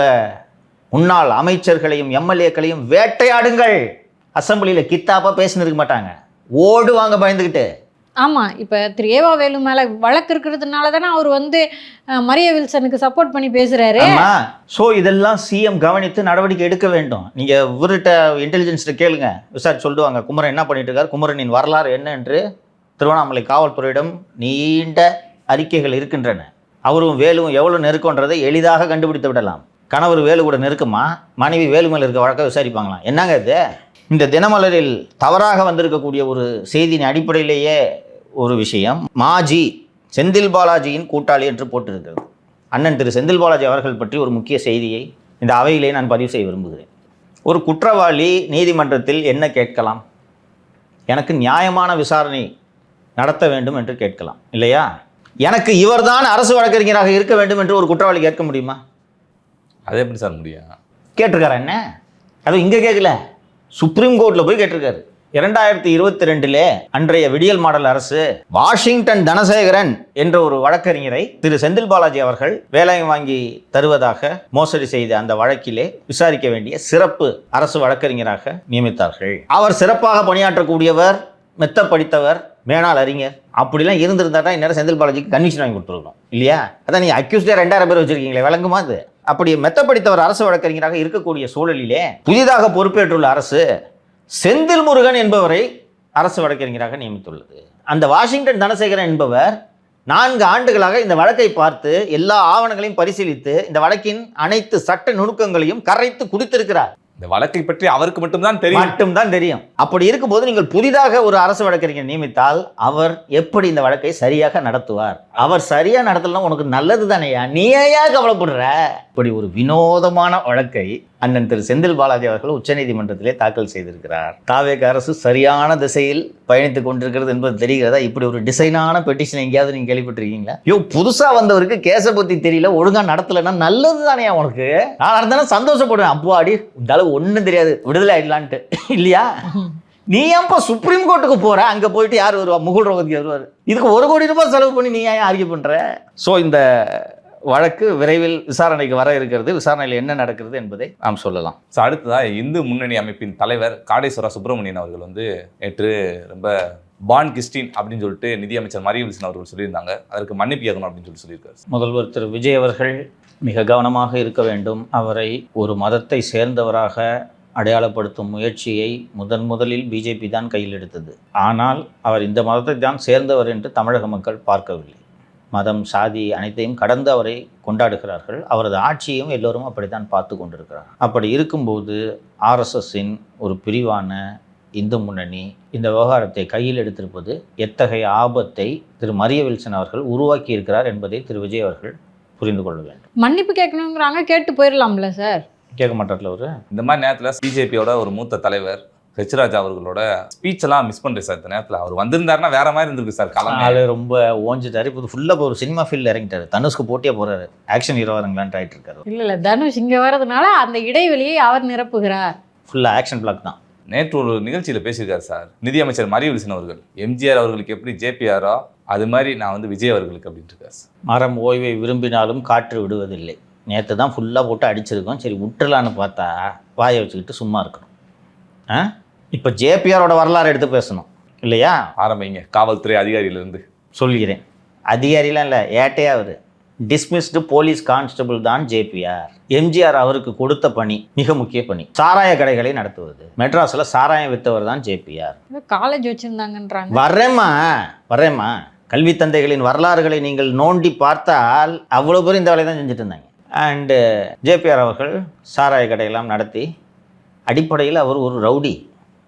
முன்னாள் அமைச்சர்களையும் எம்எல்ஏக்களையும் வேட்டையாடுங்கள். அசம்பிளியில் கித்தாப்பா பேசினிருக்க மாட்டாங்க, ஓடுவாங்க பயந்துக்கிட்டு. ஆமாம், இப்போ திரு ஏவா வேலு மேலே வழக்கு இருக்கிறதுனால தானே அவர் வந்து மரிய வில்சனுக்கு சப்போர்ட் பண்ணி பேசுகிறாரு. ஆமாம். ஸோ இதெல்லாம் சிஎம் கவனித்து நடவடிக்கை எடுக்க வேண்டும். நீங்கள் இவர்கிட்ட இன்டெலிஜென்ஸ்கிட்ட கேளுங்க, விசாரிச்சு சொல்லுவாங்க குமரன் என்ன பண்ணிட்டு இருக்கார், குமரனின் வரலாறு என்ன என்று. திருவண்ணாமலை காவல்துறையிடம் நீண்ட அறிக்கைகள் இருக்கின்றன. அவரும் வேலுவும் எவ்வளோ நெருக்கன்றதை எளிதாக கண்டுபிடித்து விடலாம். கணவர் வேலு கூட நெருக்கமா, மனைவி வேலு மேலே இருக்க வழக்கை விசாரிப்பாங்களாம். என்னங்க இது? இந்த தினமலரில் தவறாக வந்திருக்கக்கூடிய ஒரு செய்தியின் அடிப்படையிலேயே ஒரு விஷயம், மாஜி செந்தில் பாலாஜியின் கூட்டாளி என்று போட்டிருக்கிறது. அண்ணன் திரு செந்தில் பாலாஜி அவர்கள் பற்றி ஒரு முக்கிய செய்தியை இந்த அவையிலே நான் பதிவு செய்ய விரும்புகிறேன். ஒரு குற்றவாளி நீதிமன்றத்தில் என்ன கேட்கலாம்? எனக்கு நியாயமான விசாரணை நடத்த வேண்டும் என்று கேட்கலாம் இல்லையா? எனக்கு இவர்தான் அரசு வழக்கறிஞராக இருக்க வேண்டும் என்று ஒரு குற்றவாளி கேட்க முடியுமா? அது எப்படி சார் முடியும்? கேட்டிருக்காரா என்ன? அதுவும் இங்கே கேட்கல, சுப்ரீம் கோர்ட்டில் போய் கேட்டிருக்காரு. 2022 அன்றைய விடியல் மாடல் அரசு வாஷிங்டன் தனசேகரன் என்ற ஒரு வழக்கறிஞரை திரு செந்தில் பாலாஜி அவர்கள் வேலை வாங்கி தருவதாக மோசடி செய்த அந்த வழக்கிலே விசாரிக்க வேண்டிய சிறப்பு அரசு வழக்கறிஞராக நியமித்தார்கள். அவர் சிறப்பாக பணியாற்றக்கூடியவர், மெத்த படித்தவர், மேனாள் அறிஞர். அப்படிலாம் இருந்திருந்தா இந்நேரம் செந்தில் பாலாஜிக்கு கன்விக்ஷன் வாங்கி கொடுத்துருக்கணும் இல்லையா? அதான் நீங்கள் அக்யூஸ்டே 2000 பேர் வச்சிருக்கீங்களே, விளங்குமா அது? அப்படி மெத்த படித்தவர் அரசு வழக்கறிஞராக இருக்கக்கூடிய சூழலிலே புதிதாக பொறுப்பேற்றுள்ள அரசு செந்தில் முருகன் என்பவரை அரசு வழக்கறிஞராக நியமித்துள்ளது. அந்த வாஷிங்டன் தனசேகரன் என்பவர் 4 ஆண்டுகளாக இந்த வழக்கை பார்த்து எல்லா ஆவணங்களையும் பரிசீலித்து இந்த வழக்கின் அனைத்து சட்ட நுணுக்கங்களையும் கரைத்து குடித்திருக்கிறார். இந்த வழக்கை பற்றி அவருக்கு மட்டும்தான் தெரியும். அப்படி இருக்கும்போது நீங்கள் புதிதாக ஒரு அரசு வழக்கறிஞர் நியமித்தால் அவர் எப்படி இந்த வழக்கை சரியாக நடத்துவார்? அவர் சரியா நடத்தலாம், உனக்கு நல்லது தானேயா, நீ ஏன் கவலைப்படுற? இப்படி ஒரு வினோதமான வழக்கை அண்ணன் திரு செந்தில் பாலாஜி அவர்கள் உச்சநீதிமன்றத்திலே தாக்கல் செய்திருக்கிறார். தாவேக அரசு சரியான திசையில் பயணித்துக் கொண்டிருக்கிறது என்பது தெரிகிறதா? இப்படி ஒரு டிசைனான பெட்டிஷன் எங்கேயாவது நீங்க கேள்விப்பட்டிருக்கீங்களா? புதுசா வந்தவருக்கு கேஸ பத்தி தெரியல, ஒழுங்கா நடத்தலைன்னா நல்லது தானே உனக்கு. நான் இருந்தாலும் சந்தோஷப்படுவேன், அப்போ அடி இந்த அளவு ஒன்றும் தெரியாது, விடுதலை ஆயிடலான்ட்டு இல்லையா? நீ ஏன்ப்பா சுப்ரீம் கோர்ட்டுக்கு போற? அங்க போயிட்டு யார் வருவா? முகுல் ரோகத்தி வருவார். இதுக்கு 1 கோடி ரூபாய் செலவு பண்ணி நீ ஏன் ஆர்கியூ பண்ற? ஸோ இந்த வழக்கு விரைவில் விசாரணைக்கு வர இருக்கிறது. விசாரணையில் என்ன நடக்கிறது என்பதை நாம் சொல்லலாம். ஸோ அடுத்ததாக இந்து முன்னணி அமைப்பின் தலைவர் காடேஸ்வரா சுப்பிரமணியன் அவர்கள் வந்து நேற்று ரொம்ப பான் கிறிஸ்டின் அப்படின்னு சொல்லிட்டு நிதியமைச்சர் மரிய வில்சன் அவர்கள் சொல்லியிருந்தாங்க. அதற்கு மன்னிப்பு கேட்கணும் அப்படின்னு சொல்லியிருக்காரு. முதல்வர் திரு விஜய் அவர்கள் மிக கவனமாக இருக்க வேண்டும். அவரை ஒரு மதத்தை சேர்ந்தவராக அடையாளப்படுத்தும் முயற்சியை முதலில் பிஜேபி தான் கையில் எடுத்தது. ஆனால் அவர் இந்த மதத்தை தான் சேர்ந்தவர் என்று தமிழக மக்கள் பார்க்கவில்லை. மதம், சாதி அனைத்தையும் கடந்து அவரை கொண்டாடுகிறார்கள். அவரது ஆட்சியையும் எல்லோரும் அப்படித்தான் பார்த்து கொண்டிருக்கிறார். அப்படி இருக்கும்போது ஆர்எஸ்எஸ்ஸின் ஒரு பிரிவான இந்து முன்னணி இந்த விவகாரத்தை கையில் எடுத்திருப்பது எத்தகைய ஆபத்தை திரு மரிய வில்சன் அவர்கள் உருவாக்கி இருக்கிறார் என்பதை திரு விஜய் அவர்கள் புரிந்து கொள்ள வேண்டும். மன்னிப்பு கேட்கணுங்கிறாங்க, கேட்டு போயிடலாம்ல சார்? கேட்க மாட்டார்ல அவரு. இந்த மாதிரி நேரத்தில் பிஜேபியோட ஒரு மூத்த தலைவர் ஹெச்ராஜா அவர்களோட ஸ்பீச் எல்லாம் மிஸ் பண்ணுறேன் சார். இந்த நேரத்தில் அவர் வந்திருந்தாருன்னா வேற மாதிரி இருந்திருக்கு சார். ஆளு ரொம்ப ஓஞ்சிட்டாரு. இப்போ ஃபுல்லாக ஒரு சினிமா ஃபீல்டில் இறங்கிட்டாரு. தனுஷ்க்கு போட்டியாக போகிறாரு. ஆக்ஷன் ஹீரோ வரங்களான்ட்டு ஆகிட்டு இருக்காரு. இல்லை தனுஷ் இங்கே வர்றதுனால அந்த இடைவெளியை அவர் நிரப்புகிறார். ஃபுல்லாக ஆக்ஷன் பிளாக் தான். நேற்று ஒரு நிகழ்ச்சியில் பேசியிருக்காரு சார் நிதியமைச்சர் மரிய வில்சன் அவர்கள். எம்ஜிஆர் அவர்களுக்கு எப்படி ஜேபிஆரோ அது மாதிரி நான் வந்து விஜய் அவர்களுக்கு அப்படின்ட்டு இருக்காரு சார். மரம் ஓய்வை விரும்பினாலும் காற்று விடுவதில்லை. நேற்று தான் ஃபுல்லாக போட்டு அடிச்சிருக்கோம். சரி விட்டுலான்னு பார்த்தா வாயை வச்சுக்கிட்டு சும்மா இருக்கணும். இப்போ ஜேபிஆரோட வரலாறு எடுத்து பேசணும் இல்லையா? ஆரம்பிங்க காவல்துறை அதிகாரியிலிருந்து. சொல்கிறேன். அதிகாரிலாம் இல்லை, ஏட்டையா அவர். டிஸ்மிஸ்டு போலீஸ் கான்ஸ்டபிள் தான் ஜேபிஆர். எம்ஜிஆர் அவருக்கு கொடுத்த பணி மிக முக்கிய பணி, சாராய கடைகளை நடத்துவது. மெட்ராஸில் சாராயம் விற்றவர் தான் ஜேபிஆர். காலேஜ் வச்சுருந்தாங்கன்றாங்க. வரேம்மா கல்வி தந்தைகளின் வரலாறுகளை நீங்கள் நோண்டி பார்த்தால் அவ்வளோ பேரும் இந்த வேலையை தான் செஞ்சுட்டு இருந்தாங்க. அண்டு ஜேபிஆர் அவர்கள் சாராய கடையெல்லாம் நடத்தி, அடிப்படையில் அவர் ஒரு ரவுடி.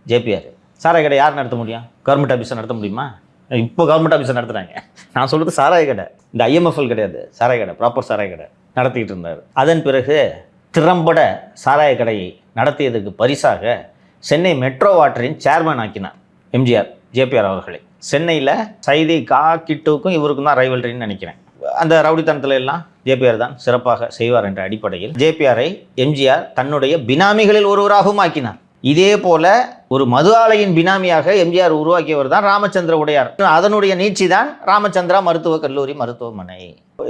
ஜேபிஆர் சாராய கடை யார் நடத்த முடியும்? கவர்மெண்ட் ஆஃபீஸர் நடத்த முடியுமா? இப்போ கவர்மெண்ட் ஆஃபீஸர் நடத்துகிறாங்க. நான் சொல்கிறது சாராய கடை, இந்த ஐஎம்எஃப்எல் கிடையாது, சாராய கடை, ப்ராப்பர் சாராய கடை நடத்திக்கிட்டு இருந்தார். அதன் பிறகு திறம்பட சாராய கடையை நடத்தியதுக்கு பரிசாக சென்னை மெட்ரோ வாட்டரின் சேர்மன் ஆக்கினார் எம்ஜிஆர் ஜேபிஆர் அவர்களை. சென்னையில் சைதை கிட்டுவுக்கும் இவருக்கும் தான் ரைவல்ரின்னு நினைக்கிறேன். அந்த ரவுடித்தனத்தில் எல்லாம் ஜேபிஆர் தான் சிறப்பாக செய்வார் என்ற அடிப்படையில் ஜேபிஆரை எம்ஜிஆர் தன்னுடைய பினாமிகளில் ஒருவராகவும் ஆக்கினார். இதே போல ஒரு மது ஆலையின் பினாமியாக எம்ஜிஆர் உருவாக்கியவர் தான் ராமச்சந்திர உடையார். அதனுடைய நீட்சி தான் ராமச்சந்திரா மருத்துவக் கல்லூரி மருத்துவமனை.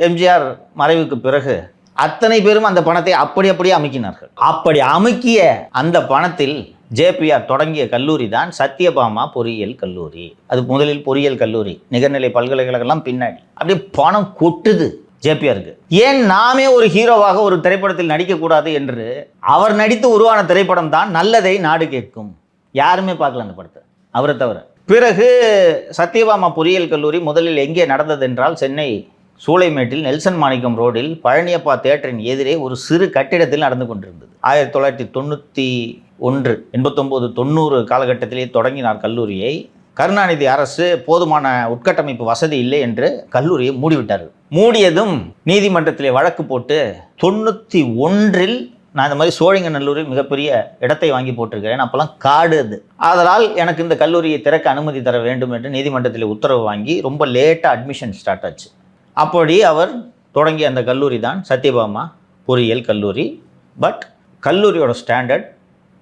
எம்ஜிஆர் மறைவுக்கு பிறகு அத்தனை பேரும் அந்த பணத்தை அப்படியே அமுக்கினார்கள். அப்படி அமுக்கிய அந்த பணத்தில் ஜேபிஆர் தொடங்கிய கல்லூரி தான் சத்யபாமா பொறியியல் கல்லூரி. அது முதலில் பொறியியல் கல்லூரி, நிகர்நிலை பல்கலைக்கழகம்லாம் பின்னாடி. அப்படியே பணம் கொட்டுது ஜேபிஆருக்கு. ஏன் நாமே ஒரு ஹீரோவாக ஒரு திரைப்படத்தில் நடிக்கக்கூடாது என்று அவர் நடித்து உருவான திரைப்படம் தான் நல்லதை நாடு கேட்கும். யாருமே பார்க்கல அந்த படத்தை அவரை தவிர. பிறகு சத்யபாமா பொறியியல் கல்லூரி முதலில் எங்கே நடந்தது என்றால் சென்னை சூளைமேட்டில் நெல்சன் மாணிக்கம் ரோடில் பழனியப்பா தியேட்டரின் எதிரே ஒரு சிறு கட்டிடத்தில் நடந்து கொண்டிருந்தது. 1991, 89, 90 காலகட்டத்திலே தொடங்கினார் கல்லூரியை. கருணாநிதி அரசு போதுமான உட்கட்டமைப்பு வசதி இல்லை என்று கல்லூரியை மூடிவிட்டார். மூடியதும் நீதிமன்றத்திலே வழக்கு போட்டு 91 நான் இந்த மாதிரி சோழிங்கநல்லூரில் மிகப்பெரிய இடத்தை வாங்கி போட்டிருக்கிறேன். அப்போல்லாம் காடு அது. அதனால் எனக்கு இந்த கல்லூரியை திறக்க அனுமதி தர வேண்டும் என்று நீதிமன்றத்தில் உத்தரவு வாங்கி ரொம்ப லேட்டாக அட்மிஷன் ஸ்டார்ட் ஆச்சு. அப்படி அவர் தொடங்கிய அந்த கல்லூரி தான் சத்யபாமா பொறியியல் கல்லூரி. பட் கல்லூரியோட ஸ்டாண்டர்ட்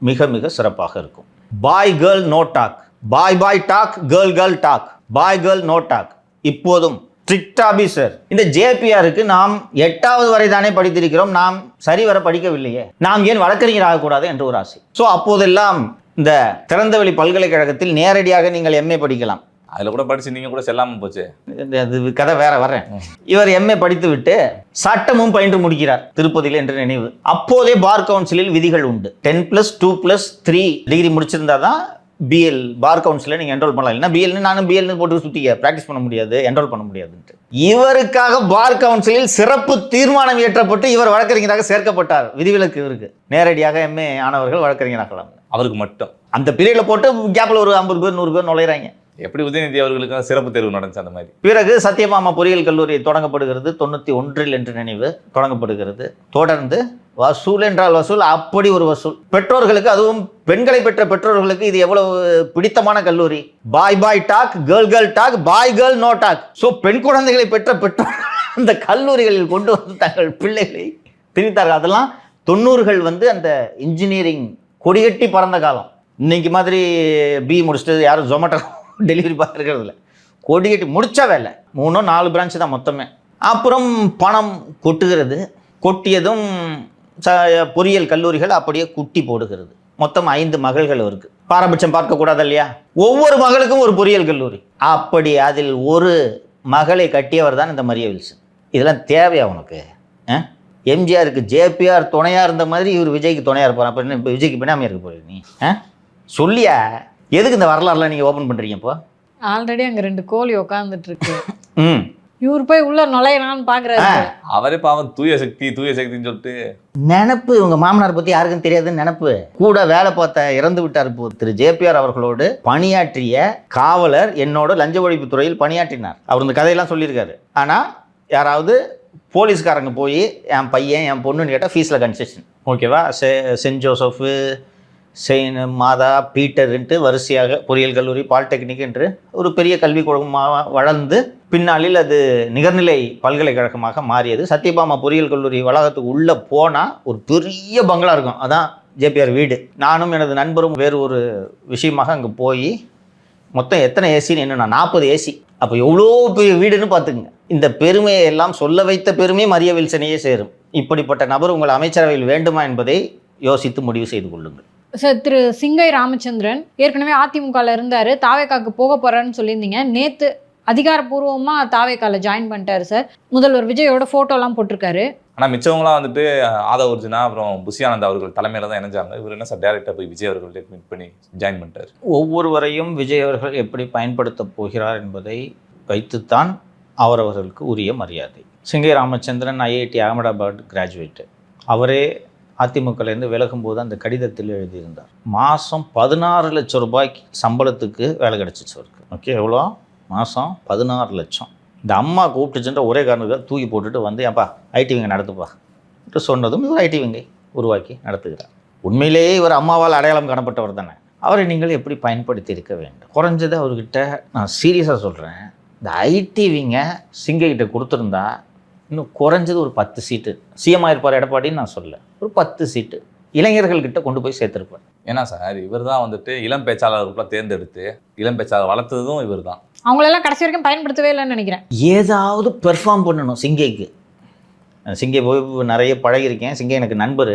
மிக மிக சிறப்பாக இருக்கும். Boy girl no talk, boy talk, girl talk, boy girl no talk. இப்போதும் ஸ்ட்ரிக்ட் ஆபீசர். இந்த ஜேபிஆருக்கு நாம் 8வது வரை தானே படித்திருக்கிறோம், நாம் சரிவர படிக்கவில்லையே, நாம் ஏன் வழக்கறிஞர் ஆகக்கூடாது என்று ஒரு ஆசை. ஸோ அப்போதெல்லாம் இந்த திறந்தவெளி பல்கலைக்கழகத்தில் நேரடியாக நீங்கள் எம்ஏ படிக்கலாம். அதில் கூட படிச்சு நீங்கள் கூட செல்லாமல் போச்சு. அது கதை வேற வரேன். இவர் எம்ஏ படித்து விட்டு சட்டமும் பயின்று முடிக்கிறார் திருப்பதியில் என்று நினைவு. அப்போதே பார் கவுன்சிலில் விதிகள் உண்டு. 10+2+3 டிகிரி முடிச்சிருந்தா தான் பிஎல் பார் கவுன்சிலில் நீங்கள் என்ரோல் பண்ணலாம். இல்லைன்னா பிஎல்னு நானும் பிஎல்னு போட்டு சுற்றிக்க ப்ராக்டிஸ் பண்ண முடியாது, என்ரோல் பண்ண முடியாதுன்ட்டு. இவருக்காக பார் கவுன்சிலில் சிறப்பு தீர்மானம் இயற்றப்பட்டு இவர் வழக்கறிஞராக சேர்க்கப்பட்டார். விதிவிலக்கு இவருக்கு. நேரடியாக எம்ஏ ஆனவர்கள் வழக்கறிஞராகலாம். அவருக்கு மட்டும் அந்த பீரியடில் போட்டு கேப்பில் ஒரு 50 பேர் 100 பேர் நுழையிறாங்க. எப்படி உதயநிதி அவர்களுக்கு சிறப்பு தேர்வு நடந்துச்சு அந்த மாதிரி. பிறகு சத்யபாமா பொறியியல் கல்லூரி தொடங்கப்படுகிறது 91 என்று நினைவு தொடங்கப்படுகிறது. தொடர்ந்து வசூல் என்றால் வசூல், அப்படி ஒரு வசூல். பெற்றோர்களுக்கு, அதுவும் பெண்களை பெற்ற பெற்றோர்களுக்கு இது எவ்வளவு பிடித்தமான கல்லூரி. Boy talk, girl talk, boy girl no talk. So பெண் குழந்தைகளை பெற்ற பெற்றோர் அந்த கல்லூரிகளில் கொண்டு வந்து தங்கள் பிள்ளைகளை திணித்தார்கள். அதெல்லாம் 90கள் அந்த இன்ஜினியரிங் கொடிகட்டி பறந்த காலம். இன்னைக்கு மாதிரி பி முடிச்சுட்டு யாரும் ஜொமேட்டோ டெலிவரி பார்த்துருக்கிறது இல்லை. கொடிகட்டி முடிச்ச வேலை 3-4 பிரான்ச்சு தான் மொத்தமே. அப்புறம் பணம் கொட்டுகிறது. கொட்டியதும் பொறியியல் கல்லூரிகள் அப்படியே குட்டி போடுகிறது. மொத்தம் 5 மகள்கள் இருக்குது. பாரபட்சம் பார்க்கக்கூடாது இல்லையா? ஒவ்வொரு மகளுக்கும் ஒரு பொறியியல் கல்லூரி. அப்படி அதில் ஒரு மகளை கட்டியவர் தான் இந்த மரிய வில்சன். இதெல்லாம் தேவையா உனக்கு? எம்ஜிஆருக்கு ஜேபிஆர் துணையாக இருந்த மாதிரி இவர் விஜய்க்கு துணையாக இருப்பார். அப்போ என்ன விஜய்க்கு பின்னாமையாக இருக்க போகிறீங்க நீ? சொல்லியா எதுக்கு இந்த வரலாறுலாம் நீங்கள் ஓப்பன் பண்ணுறீங்க? இப்போ ஆல்ரெடி அங்கே 2 கோழி உட்காந்துட்டு இருக்கு. இவர் போய் உள்ள நுழையலான்னு பார்க்குறாரு. அவரே பாவம் தூய சக்தின்னு சொல்லிட்டு நினப்பு. உங்கள் மாமனார் பற்றி யாருக்கும் தெரியாதுன்னு நினப்பு. கூட வேலை பார்த்த இறந்து விட்டார். இப்போ திரு ஜேபிஆர் அவர்களோடு பணியாற்றிய காவலர் என்னோட லஞ்ச ஒழிப்பு துறையில் பணியாற்றினார். அவர் இந்த கதையெல்லாம் சொல்லியிருக்காரு. ஆனால் யாராவது போலீஸ்காரங்க போய் என் பையன் என் பொண்ணுன்னு கேட்டால் ஃபீஸில் கன்செஷன், ஓகேவா? சென்ட் ஜோசப்பு, மாதா பீட்டர்ன்ட்டு வரிசையாக பொறியியல் கல்லூரி பாலிடெக்னிக் என்று ஒரு பெரிய கல்விக் குழுமமாக வளர்ந்து பின்னாளில் அது நிகர்நிலை பல்கலைக்கழகமாக மாறியது. சத்யபாமா பொறியியல் கல்லூரி வளாகத்துக்கு உள்ளே போனால் ஒரு பெரிய பங்களா இருக்கும், அதான் ஜேபிஆர் வீடு. நானும் எனது நண்பரும் வேறு ஒரு விஷயமாக அங்கே போய் மொத்தம் எத்தனை ஏசின்னு என்னன்னா 40 ஏசி. அப்போ எவ்வளோ பெரிய வீடுன்னு பார்த்துக்குங்க. இந்த பெருமையை எல்லாம் சொல்ல வைத்த பெருமை மரிய வில்சனையே சேரும். இப்படிப்பட்ட நபர் உங்கள் அமைச்சரவையில் வேண்டுமா என்பதை யோசித்து முடிவு செய்து கொள்ளுங்கள். சார், திரு சிங்கை ராமச்சந்திரன் ஏற்கனவே அதிமுகவில் இருந்தார், தாவேக்காக்கு போக போகிறாருன்னு சொல்லியிருந்தீங்க. நேற்று அதிகாரப்பூர்வமாக தாவேக்காவில் ஜாயின் பண்ணிட்டாரு சார். முதல்வர் விஜயோட ஃபோட்டோலாம் போட்டிருக்காரு. ஆனால் மிச்சவங்களாம் வந்துட்டு ஆதவ அர்ஜுனா அப்புறம் புஷியானந்த் அவர்கள் தலைமையில் தான் இணைஞ்சாங்க. இவர் என்ன சார் டேரெக்டாக போய் விஜய் அவர்கள்ட்ட மீட் பண்ணி ஜாயின் பண்ணிட்டார். ஒவ்வொருவரையும் விஜய் அவர்கள் எப்படி பயன்படுத்தப் போகிறார் என்பதை வைத்துத்தான் அவரவர்களுக்கு உரிய மரியாதை. சிங்கை ராமச்சந்திரன் ஐஐடி அகமதாபாத் கிராஜுவேட்டு. அவரே அதிமுகலேருந்து விலகும்போது அந்த கடிதத்தில் எழுதியிருந்தார், மாதம் 16 லட்சம் ரூபாய்க்கு சம்பளத்துக்கு வேலை கிடச்சிச்சு அவருக்கு. ஓகே, எவ்வளோ மாதம் 16 லட்சம். இந்த அம்மா கூப்பிட்டுச்சுன்ற ஒரே காரணத்துக்காக தூக்கி போட்டுட்டு வந்து ஏன்பா ஐடி விங்கை நடத்துப்பா என்று சொன்னதும் இவர் ஐடி விங்கை உருவாக்கி நடத்துகிறார். உண்மையிலேயே இவர் அம்மாவால் அடையாளம் காணப்பட்டவர் தானே. அவரை நீங்கள் எப்படி பயன்படுத்தி இருக்க வேண்டும்? குறைஞ்சது அவர்கிட்ட நான் சீரியஸாக சொல்கிறேன், இந்த ஐடி விங்கை சிங்கைகிட்ட கொடுத்துருந்தா இன்னும் குறைஞ்சது ஒரு 10 சீட்டு சிஎம் ஆயிருப்பார் எடப்பாடின்னு நான் சொல்ல, ஒரு 10 சீட்டு இளைஞர்கள்கிட்ட கொண்டு போய் சேர்த்துருப்பார். ஏன்னா சார் இவர் தான் வந்துட்டு இளம் பேச்சாளர்களுக்குலாம் தேர்ந்தெடுத்து இளம் பேச்சாளர் வளர்த்ததும் இவர் தான். அவங்களெல்லாம் கடைசி வரைக்கும் பயன்படுத்தவே இல்லைன்னு நினைக்கிறேன். ஏதாவது பெர்ஃபார்ம் பண்ணணும் சிங்கைக்கு. சிங்கை போய் நிறைய பழகியிருக்கேன். சிங்கை எனக்கு நண்பர்.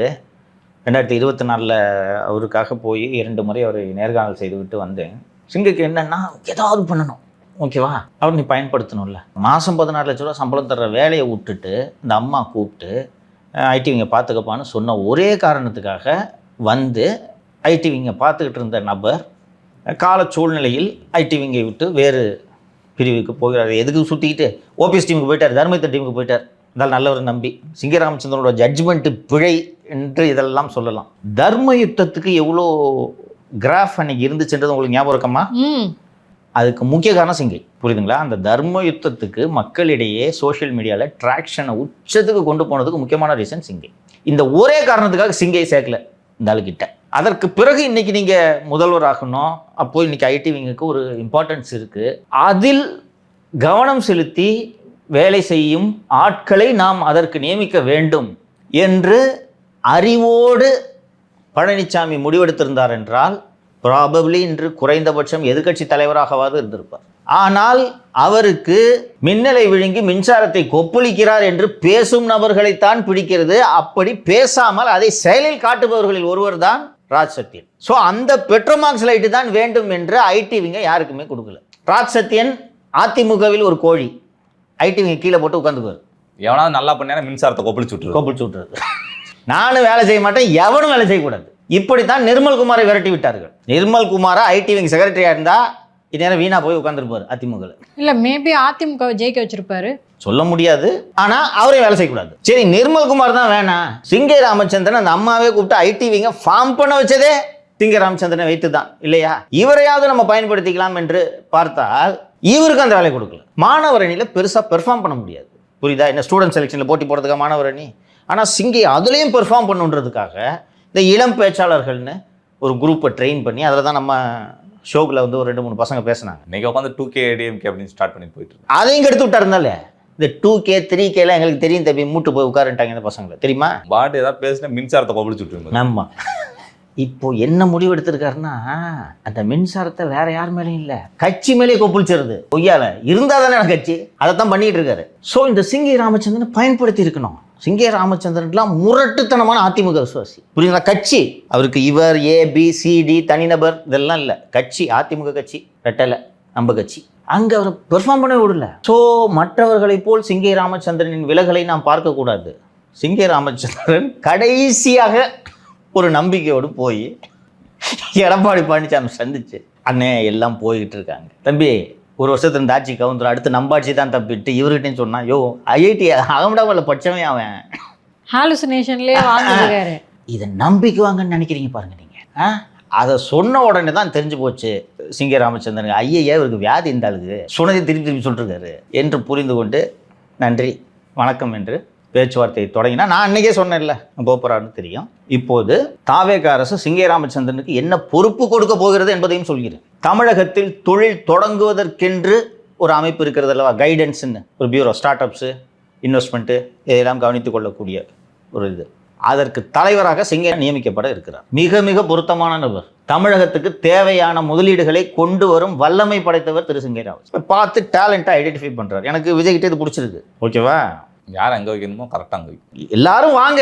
2024 அவருக்காக போய் 2 முறை அவரை நேர்காணல் செய்துவிட்டு வந்தேன். சிங்கைக்கு என்னென்னா ஏதாவது பண்ணணும், ஓகேவா, அவர் நீ பயன்படுத்தணும்ல. மாதம் 16 லட்ச ரூபா சம்பளம் தர்ற வேலையை விட்டுட்டு இந்த அம்மா கூப்பிட்டு ஐடிவிங்க பார்த்துக்கப்பான்னு சொன்ன ஒரே காரணத்துக்காக வந்து ஐடிவிங்க பார்த்துக்கிட்டு இருந்த நபர் கால சூழ்நிலையில் ஐடிவிங்கை விட்டு வேறு பிரிவுக்கு போகிறார். எதுக்கு சுற்றிக்கிட்டு ஓபிஎஸ் டீமுக்கு போயிட்டார், தர்மயுத்த டீமுக்கு போயிட்டார். இதெல்லாம் நல்லவர் நம்பி சிங்கை ராமச்சந்திரனோட ஜட்ஜ்மெண்ட்டு பிழை என்று இதெல்லாம் சொல்லலாம். தர்ம யுத்தத்துக்கு எவ்வளோ கிராஃப் அன்னைக்கு இருந்துச்சுன்றது உங்களுக்கு ஞாபகம் இருக்கமா? அதுக்கு முக்கிய காரணம் சிங்கை, புரியுதுங்களா? அந்த தர்ம யுத்தத்துக்கு மக்களிடையே சோஷியல் மீடியாவில் ட்ராக்ஷனை உச்சத்துக்கு கொண்டு போனதுக்கு முக்கியமான ரீசன் சிங்கை. இந்த ஒரே காரணத்துக்காக சிங்கை சேர்க்கல இந்த ஆளுக்கிட்ட. அதற்கு பிறகு இன்னைக்கு நீங்கள் முதல்வர் ஆகணும், அப்போது இன்னைக்கு ஐடிவிங்குக்கு ஒரு இம்பார்ட்டன்ஸ் இருக்குது. அதில் கவனம் செலுத்தி வேலை செய்யும் ஆட்களை நாம் அதற்கு நியமிக்க வேண்டும் என்று அறிவோடு பழனிசாமி முடிவெடுத்திருந்தார் என்றால் ப்ராபப்ளி இன்று குறைந்தபட்சம் எதிர்க்கட்சி தலைவராகவாது இருந்திருப்பார். ஆனால் அவருக்கு மின்னலை விழுங்கி மின்சாரத்தை கொப்பளிக்கிறார் என்று பேசும் நபர்களைத்தான் பிடிக்கிறது. அப்படி பேசாமல் அதை செயலில் காட்டுபவர்களில் ஒருவர் தான் ராஜ் சத்யன். ஸோ அந்த பெட்ரோமாக்ஸ் லைட்டு தான் வேண்டும் என்று ஐடிவிங்க யாருக்குமே கொடுக்கல. ராஜ் சத்யன் அதிமுகவில் ஒரு கோழி, ஐடிவிங்க கீழே போட்டு உட்காந்துக்குவார். எவனாவது நல்லா பண்ணா மின்சாரத்தை கொப்பளிச்சு விட்டுறது. நானும் வேலை செய்ய மாட்டேன், எவனும் வேலை செய்யக்கூடாது. இப்படித்தான் நிர்மல்குமாரை விரட்டி விட்டார்கள். நிர்மல்குமாரை ஐடிவிங் செக்ரட்டரியா இருந்தா இந்நேரம் வீணா போய் உட்காந்துருப்பாரு அதிமுக. இல்ல மேபி அதிமுக ஜெயிக்க வச்சிருப்பாரு, சொல்ல முடியாது. ஆனா அவரையும் வேலை செய்யக்கூடாது. சரி, நிர்மல்குமார் தான் வேணாம். சிங்கை ராமச்சந்திரன் அந்த அம்மாவே கூப்பிட்டு ஐடிவிங்க ஃபார்ம் பண்ண வச்சதே சிங்கை ராமச்சந்திரனை வைத்து தான் இல்லையா? இவரையாவது நம்ம பயன்படுத்திக்கலாம் என்று பார்த்தால் இவருக்கு அந்த வேலை கொடுக்கல. மாணவர் அணியில பெருசா பெர்ஃபார்ம் பண்ண முடியாது, புரியுதா? என்ன ஸ்டூடெண்ட் செலெக்ஷன்ல போட்டி போடுறதுக்காக மாணவர் அணி. ஆனா சிங்கை அதுலேயும் பெர்ஃபார்ம் பண்ணுன்றதுக்காக இந்த இளம் பேச்சாளர்கள்னு ஒரு குரூப்பை ட்ரெயின் பண்ணி அதில் தான் நம்ம ஷோக்கில் வந்து ஒரு 2-3 பசங்க பேசினாங்க. இன்னைக்கு உட்காந்து 2K ADMK அப்படின்னு ஸ்டார்ட் பண்ணி போயிட்டு இருக்கு. அதையும் எடுத்து விட்டாருந்தாலே இந்த 2K 3Kலாம் எங்களுக்கு தெரியும் தம்பி, மூட்டு போய் உட்காருட்டாங்க இந்த பசங்களை, தெரியுமா? பாட்டு ஏதாவது பேசினா மின்சாரத்தை கொப்பளிச்சு விட்டுருங்க. ஆமா, இப்போ என்ன முடிவு எடுத்திருக்காருன்னா அந்த மின்சாரத்தை வேற யார் மேலேயும் இல்லை, கட்சி மேலேயே கொப்பளிச்சிருது. பொய்யால இருந்தா தானே கட்சி, அதை தான் பண்ணிட்டு இருக்காரு. ஸோ இந்த சிங்கை ராமச்சந்திரன் பயன்படுத்தி இருக்கணும். சிங்கை ராமச்சந்திரன்லாம் முரட்டுத்தனமான அதிமுக விசுவாசி, புரியுங்களா? கட்சி அவருக்கு இவர் ABCD தனிநபர் இதெல்லாம் இல்லை, கட்சி அதிமுக கட்சி, ரெட்டலை நம்ம கட்சி. அங்கே அவரை பெர்ஃபார்ம் பண்ண விடல. ஸோ மற்றவர்களை போல் சிங்கை ராமச்சந்திரனின் விலகலை நாம் பார்க்கக்கூடாது. சிங்கை ராமச்சந்திரன் கடைசியாக ஒரு நம்பிக்கையோடு போய் எடப்பாடி பழனிசாமி சந்திச்சு, அண்ணே எல்லாம் போய்கிட்டு இருக்காங்க தம்பி, ஒரு வருஷத்துல இந்த ஆட்சி கவுந்துரும், அடுத்து நம்பாட்சி தான் தப்பிட்டு இவர்கிட்டையும் சொன்னா, யோ ஐஐடி அகமதாபாத்ல படிச்சவன் அவன் ஹாலுசினேஷன்லயே வாழ்ந்துருக்காரு. இதை நம்பிக்குவாங்கன்னு நினைக்கிறீங்க பாருங்க நீங்க. அதை சொன்ன உடனே தான் தெரிஞ்சு போச்சு சிங்கை ராமச்சந்திரன் ஐயா இவருக்கு வியாதி இந்த ஆளுக்கு சொன்னதை திருப்பி சொல்லிருக்காரு என்று புரிந்து கொண்டு நன்றி வணக்கம் என்று பேச்சுவார்த்தையை தொடங்கினா நான் அன்னைக்கே சொன்னேன்ல போப்பரான்னு தெரியும். இப்போது தாவேக அரசு சிங்கை ராமச்சந்திரனுக்கு என்ன பொறுப்பு கொடுக்க போகிறது என்பதையும் சொல்கிறேன். தமிழகத்தில் தொழில் தொடங்குவதற்கென்று ஒரு அமைப்பு இருக்கிறது அல்லவா, கைடன்ஸ்ன்னு ஒரு பியூரோ, ஸ்டார்ட் அப்ஸு, இன்வெஸ்ட்மெண்ட்டு இதெல்லாம் கவனித்துக் கொள்ளக்கூடிய ஒரு இது. அதற்கு தலைவராக சிங்கை நியமிக்கப்பட இருக்கிறார். மிக மிக பொருத்தமான நபர். தமிழகத்துக்கு தேவையான முதலீடுகளை கொண்டு வரும் வல்லமை படைத்தவர் திரு சிங்கை ராமச்சந்திரன். பார்த்து டேலண்ட்டை ஐடென்டிஃபை பண்ணுறாரு. எனக்கு விஜய்கிட்ட இது பிடிச்சிருக்கு. ஓகேவா, யார் அங்கே வைக்கணுமோ கரெக்டாக அங்கே வைக்கணும். எல்லாரும் வாங்க,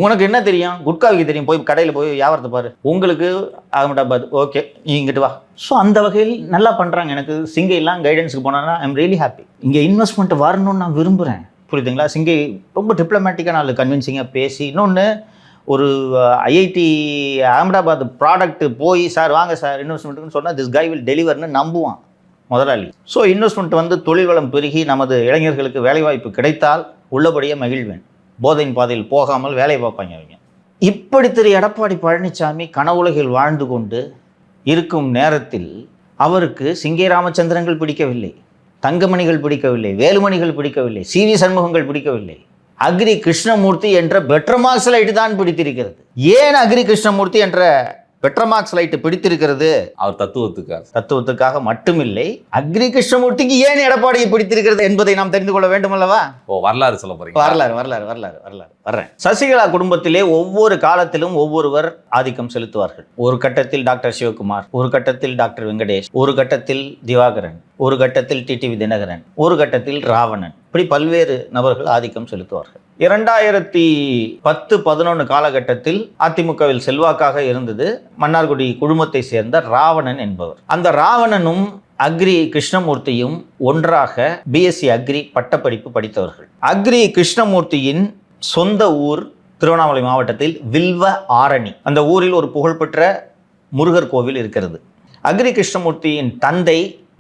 உனக்கு என்ன தெரியும், குட்கா வைக்க தெரியும், போய் கடையில் போய் வியாபாரத்தை பாரு, உங்களுக்கு அகமதாபாத் ஓகே, நீ இங்கிட்டு வா. ஸோ அந்த வகையில் நல்லா பண்ணுறாங்க. எனக்கு சிங்கைலாம் கைடன்ஸுக்கு போனான்னா ஐ எம் ரியலி ஹாப்பி. இங்கே இன்வெஸ்ட்மெண்ட் வரணும்னு நான் விரும்புகிறேன். புரியுதுங்களா? சிங்கை ரொம்ப டிப்ளமேட்டிக்காக நான் கன்வின்சிங்காக பேசி, இன்னொன்று ஒரு ஐஐடி அகமதாபாத் ப்ராடக்ட் போய் சார் வாங்க சார் இன்வெஸ்ட்மெண்ட்டுன்னு சொன்னால் திஸ் கை வில் டெலிவர்னு நம்புவான் முதலாளி. ஸோ இன்வெஸ்ட்மெண்ட் வந்து தொழில் வளம் பெருகி நமது இளைஞர்களுக்கு வேலைவாய்ப்பு கிடைத்தால் உள்ளபடியே மகிழ்வேன். போதையின் பாதையில் போகாமல் வேலை பார்ப்பாங்க அவங்க. இப்படி திரு எடப்பாடி பழனிசாமி கனவுலகில் வாழ்ந்து கொண்டு இருக்கும் நேரத்தில் அவருக்கு சிங்கை ராமச்சந்திரன்கள் பிடிக்கவில்லை, தங்கமணிகள் பிடிக்கவில்லை, வேலுமணிகள் பிடிக்கவில்லை, CV சண்முகங்கள் பிடிக்கவில்லை. அக்ரி கிருஷ்ணமூர்த்தி என்ற பெட்ரமார்க்ஸ் லைட் தான் பிடித்திருக்கிறது. ஏன் அக்ரி கிருஷ்ணமூர்த்தி என்ற பெட்ரமார்க்ஸ் லைட் பிடித்திருக்கிறது? அவர் தத்துவத்துக்காக மட்டுமில்லை, அக்ரி கிருஷ்ணமூர்த்திக்கு ஏன் எடப்பாடியை பிடித்திருக்கிறது என்பதை நாம் தெரிந்து கொள்ள வேண்டும் அல்லவா? வரலாறு சொல்ல போறீங்க. வரலாறு வர்றேன். சசிகலா குடும்பத்திலே ஒவ்வொரு காலத்திலும் ஒவ்வொருவர் ஆதிக்கம் செலுத்துவார்கள். ஒரு கட்டத்தில் டாக்டர் சிவகுமார், ஒரு கட்டத்தில் டாக்டர் வெங்கடேஷ், ஒரு கட்டத்தில் திவாகரன், ஒரு கட்டத்தில் டிடிவி தினகரன், ஒரு கட்டத்தில் ராவணன், இப்படி பல்வேறு நபர்கள் ஆதிக்கம் செலுத்துவார்கள். 2010-11 காலகட்டத்தில் அதிமுகவில் செல்வாக்காக இருந்தது மன்னார்குடி குழுமத்தை சேர்ந்த ராவணன் என்பவர். அந்த ராவணனும் அக்ரி கிருஷ்ணமூர்த்தியும் ஒன்றாக பிஎஸ்சி அக்ரி பட்டப்படிப்பு படித்தவர்கள். அக்ரி கிருஷ்ணமூர்த்தியின் சொந்த ஊர் திருவண்ணாமலை மாவட்டத்தில் வில்வ ஆரணி. அந்த ஊரில் ஒரு புகழ்பெற்ற முருகர் கோவில் இருக்கிறது. அக்ரி கிருஷ்ணமூர்த்தியின் தந்தை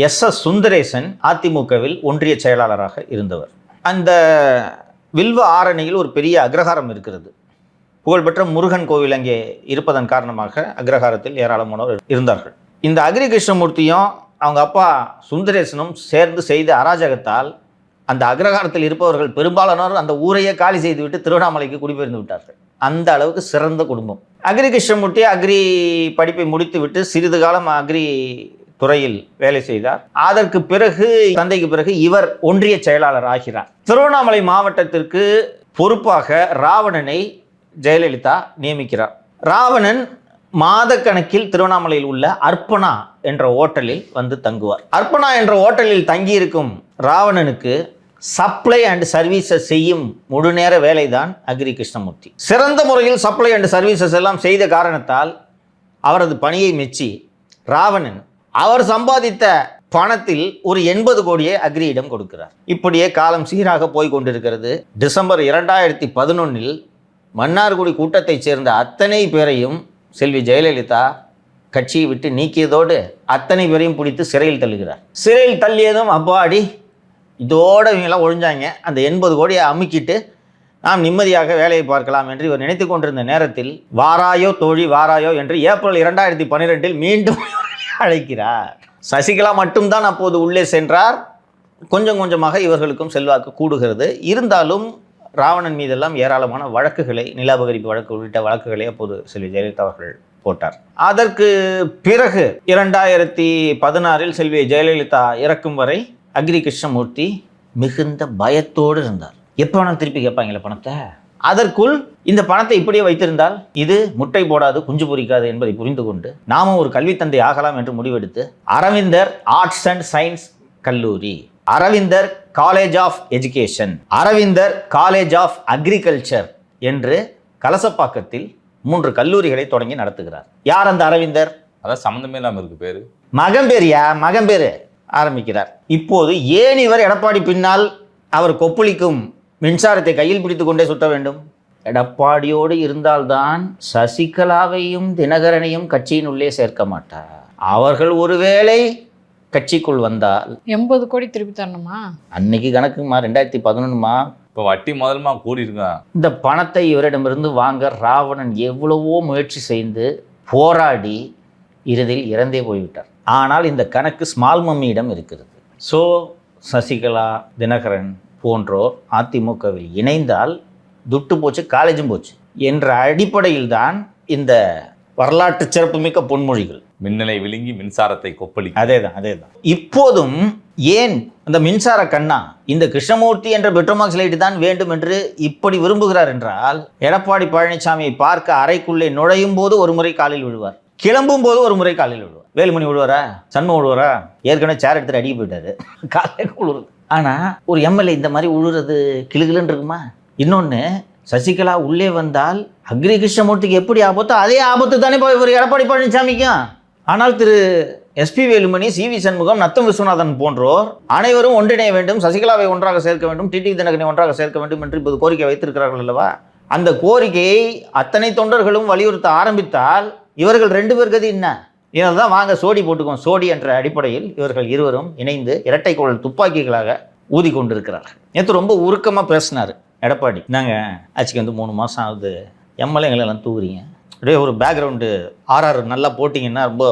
SS சுந்தரேசன் அதிமுகவில் ஒன்றிய செயலாளராக இருந்தவர். அந்த வில்வ ஆரணியில் ஒரு பெரிய அக்ரஹாரம் இருக்கிறது. புகழ்பெற்ற முருகன் கோவில் அங்கே இருப்பதன் காரணமாக அக்ரஹாரத்தில் ஏராளமானவர் இருந்தார்கள். இந்த அக்ரி கிருஷ்ணமூர்த்தியும் அவங்க அப்பா சுந்தரேசனும் சேர்ந்து செய்த அராஜகத்தால் அந்த அக்ரஹாரத்தில் இருப்பவர்கள் பெரும்பாலானோர் அந்த ஊரையே காலி செய்துவிட்டு திருவண்ணாமலைக்கு குடிபெயர்ந்து விட்டார்கள். அந்த அளவுக்கு சிறந்த குடும்பம். அக்ரி கிருஷ்ணமூர்த்தி அக்ரி படிப்பை முடித்துவிட்டு சிறிது காலம் அக்ரி துறையில் வேலை செய்தார். அதற்கு பிறகு தந்தைக்கு பிறகு இவர் ஒன்றிய செயலாளர் ஆகிறார். திருவண்ணாமலை மாவட்டத்திற்கு பொறுப்பாக ராவணனை ஜெயலலிதா நியமிக்கிறார். ராவணன் மாதக்கணக்கில் திருவண்ணாமலையில் உள்ள அர்ப்பணா என்ற ஓட்டலில் வந்து தங்குவார். அர்ப்பணா என்ற ஓட்டலில் தங்கியிருக்கும் ராவணனுக்கு சப்ளை அண்ட் சர்வீசஸ் செய்யும் முழு நேர வேலைதான் அக்ரி கிருஷ்ணமூர்த்தி. சிறந்த முறையில் சப்ளை அண்ட் சர்வீசஸ் எல்லாம் செய்த காரணத்தால் அவரது பணியை மெச்சி ராவணன் அவர் சம்பாதித்த பணத்தில் ஒரு 80 கோடியை அக்ரியிடம் கொடுக்கிறார். இப்படியே காலம் சீராக போய் கொண்டிருக்கிறது. டிசம்பர் 2011 மன்னார்குடி கூட்டத்தைச் சேர்ந்த அத்தனை பேரையும் செல்வி ஜெயலலிதா கட்சியை விட்டு நீக்கியதோடு அத்தனை பேரையும் பிடித்து சிறையில் தள்ளுகிறார். சிறையில் தள்ளியதும் அப்பாடி இதோடு இவங்கெல்லாம் ஒழிஞ்சாங்க, அந்த 80 கோடியை அமுக்கிட்டு நாம் நிம்மதியாக வேலையை பார்க்கலாம் என்று இவர் நினைத்து கொண்டிருந்த நேரத்தில் வாராயோ தோழி வாராயோ என்று ஏப்ரல் 2012 மீண்டும் அழைக்கிறார். சசிகலா மட்டும்தான் அப்போது உள்ளே சென்றார். கொஞ்சம் கொஞ்சமாக இவர்களுக்கும் செல்வாக்கு கூடுகிறது. இருந்தாலும் ராவணன் மீதெல்லாம் ஏராளமான வழக்குகளை, நிலாபகரிப்பு வழக்கு உள்ளிட்ட வழக்குகளை அப்போது செல்வி ஜெயலலிதா அவர்கள் போட்டார். அதற்கு பிறகு 2016 செல்வி ஜெயலலிதா இறக்கும் வரை அக்ரி கிருஷ்ணமூர்த்தி மிகுந்த பயத்தோடு இருந்தார். எப்போ வேணாலும் திருப்பி கேட்பாங்களே பணத்தை. அதற்குள் இந்த பணத்தை இப்படியே வைத்திருந்தால் இது முட்டை போடாது, குஞ்சு பொரிக்காது என்பதை புரிந்து கொண்டு நாமும் ஒரு கல்வித்தந்தை ஆகலாம் என்று முடிவெடுத்து அரவிந்தர் ஆர்ட்ஸ் அண்ட் சயின்ஸ் கல்லூரி, Aravindar college of education, Aravindar college of agriculture என்று கலசப்பாக்கத்தில் 3 கல்லூரிகளை தொடங்கி நடத்துகிறார். யார் அந்த அரவிந்தர்? அதான் சம்மந்தமே இல்லாமல் இருக்கு பேரு. மகம்பேரு ஆரம்பிக்கிறார். இப்போது ஏன் இவர் எடப்பாடி பின்னால் அவர் கொப்பளிக்கும் மின்சாரத்தை கையில் பிடித்து கொண்டே சுத்த வேண்டும்? எடப்பாடியோடு இருந்தால்தான் சசிகலாவையும் தினகரனையும் கட்சியின் உள்ளே சேர்க்க மாட்டார். அவர்கள் ஒருவேளை கட்சிக்குள் வந்தால் 80 கோடி திருப்பி தரணுமா? அன்னைக்கு கணக்குமா 2011மா. இப்போ வட்டி முதல்மா கூடி இருக்கான். இந்த பணத்தை இவரிடமிருந்து வாங்க ராவணன் எவ்வளவோ முயற்சி செய்து போராடி இறுதியில் இறந்தே போய்விட்டார். ஆனால் இந்த கணக்கு ஸ்மால் மம்மியிடம் இருக்கிறது. ஸோ சசிகலா, தினகரன் போன்றோர் அதிமுகவில் இணைந்தால் துட்டு போச்சு, காலேஜும் போச்சு என்ற அடிப்படையில் தான் இந்த வரலாற்று சிறப்புமிக்க பொன்மொழிகள். மின்னலை விழுங்கி மின்சாரத்தை கொப்பளி. அதே தான். இப்போதும் ஏன் அந்த மின்சார கண்ணா இந்த கிருஷ்ணமூர்த்தி என்ற பெட்ரோமாக்ஸ் லைட் தான் வேண்டும் என்று இப்படி விரும்புகிறார் என்றால், எடப்பாடி பழனிசாமியை பார்க்க அறைக்குள்ளே நுழையும் போது ஒரு முறை காலில் விழுவார், கிளம்பும் போது ஒரு முறை காலில் விழுவார். வேலுமணி விழுவாரா, சண்முகம் விழுவாரா? ஏற்கனவே சேர் எடுத்துட்டு அடிக்க போயிட்டாரு, காலையில் விழுறது. ஆனால் ஒரு எம்எல்ஏ இந்த மாதிரி விழுறது கிளுகிளுன்னு இருக்குமா? இன்னொன்று, சசிகலா உள்ளே வந்தால் அக்ரி கிருஷ்ணமூர்த்திக்கு எப்படி ஆபத்தோ அதே ஆபத்து தானே போய் ஒரு எடப்பாடி பழனிசாமிக்கும். ஆனால் திரு எஸ்பி வேலுமணி, சிவி சண்முகம், நத்தம் விஸ்வநாதன் போன்றோர் அனைவரும் ஒன்றிணைய வேண்டும், சசிகலாவை ஒன்றாக சேர்க்க வேண்டும், டிடிவி தினகரனை ஒன்றாக சேர்க்க வேண்டும் என்று இப்போது கோரிக்கை வைத்திருக்கிறார்கள் அல்லவா? அந்த கோரிக்கையை அத்தனை தொண்டர்களும் வலியுறுத்த ஆரம்பித்தால் இவர்கள் 2 பேர் கதி என்ன? இதனால்தான் வாங்க சோடி போட்டுக்கோம், சோடி என்ற அடிப்படையில் இவர்கள் இருவரும் இணைந்து இரட்டை குழல் துப்பாக்கிகளாக ஊதி கொண்டிருக்கிறார்கள். நேற்று ரொம்ப உருக்கமாக பேசினார் எடப்பாடி. நாங்கள் ஆட்சிக்கு வந்து 3 மாதம் ஆகுது, எம்எல்ஏங்களெல்லாம் தூக்குறீங்க, அப்படியே ஒரு பேக்ரவுண்டு RR நல்லா போட்டிங்கன்னா ரொம்ப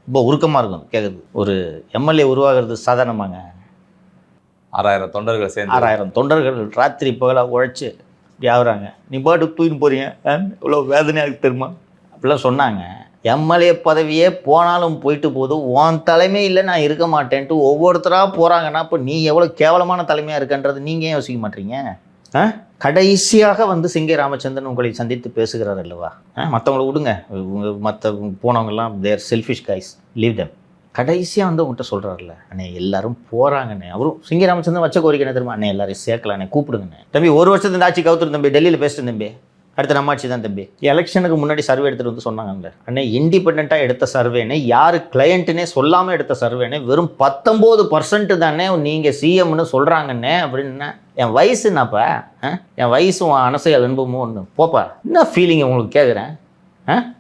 ரொம்ப உருக்கமாக இருக்கும் கேட்குது. ஒரு எம்எல்ஏ உருவாகிறது சாதாரணமாங்க. 6000 தொண்டர்கள் சேர்ந்து 6000 தொண்டர்கள் ராத்திரி பகலாக உழைச்சி இப்படி ஆகுறாங்க. நீ பாட்டு தூக்கின்னு போறீங்க, இவ்வளோ வேதனையாக தெரியுமா? அப்படிலாம் சொன்னாங்க. எம்எல்ஏ பதவியே போனாலும் போயிட்டு போது, உன் தலைமையில் நான் இருக்க மாட்டேன்ட்டு ஒவ்வொருத்தராக போகிறாங்கன்னா இப்போ நீ எவ்வளோ கேவலமான தலைமையாக இருக்கன்றது நீங்கள் ஏன் யோசிக்க மாட்டீங்க? கடைசியாக வந்து சிங்கை ராமச்சந்திரன் உங்களை சந்தித்து பேசுகிறார் அல்லவா? மற்றவங்களை விடுங்க, மற்ற போனவங்கெல்லாம் தேர் செல்ஃபிஷ் கைஸ், லீவ் தெம். கடைசியாக வந்து உங்கள்கிட்ட சொல்கிறாருல்ல, அண்ணே எல்லாரும் போகிறாங்கண்ணே. அவரும் சிங்கை ராமச்சந்திரன் வச்ச கோரிக்கை என்ன தெரியுமா? அண்ணே எல்லாரையும் சேர்க்கலாண்ணே, கூப்பிடுங்கண்ணே. தம்பி 1 வருஷத்து இந்த ஆட்சி கவுத்துரு தம்பி, டெல்லியில் பேசிட்டு தம்பி, அடுத்த நம்ம ஆட்சி தான் தம்பி. எலெக்ஷனுக்கு முன்னாடி சர்வே எடுத்துகிட்டு வந்து சொன்னாங்கல்ல, அண்ணே இண்டிபெண்ட்டாக எடுத்த சர்வேனே, யார் கிளையண்ட்டுனே சொல்லாமல் எடுத்த சர்வேனே, வெறும் 19% தானே நீங்கள் சிஎம்னு சொல்கிறாங்கண்ணே அப்படின்னா. என் வயசு என்னப்பா? என் வயசும் அரசியல் அனுபவமும் ஒன்று. போப்பா, என்ன ஃபீலிங்கு உங்களுக்கு கேட்குறேன்?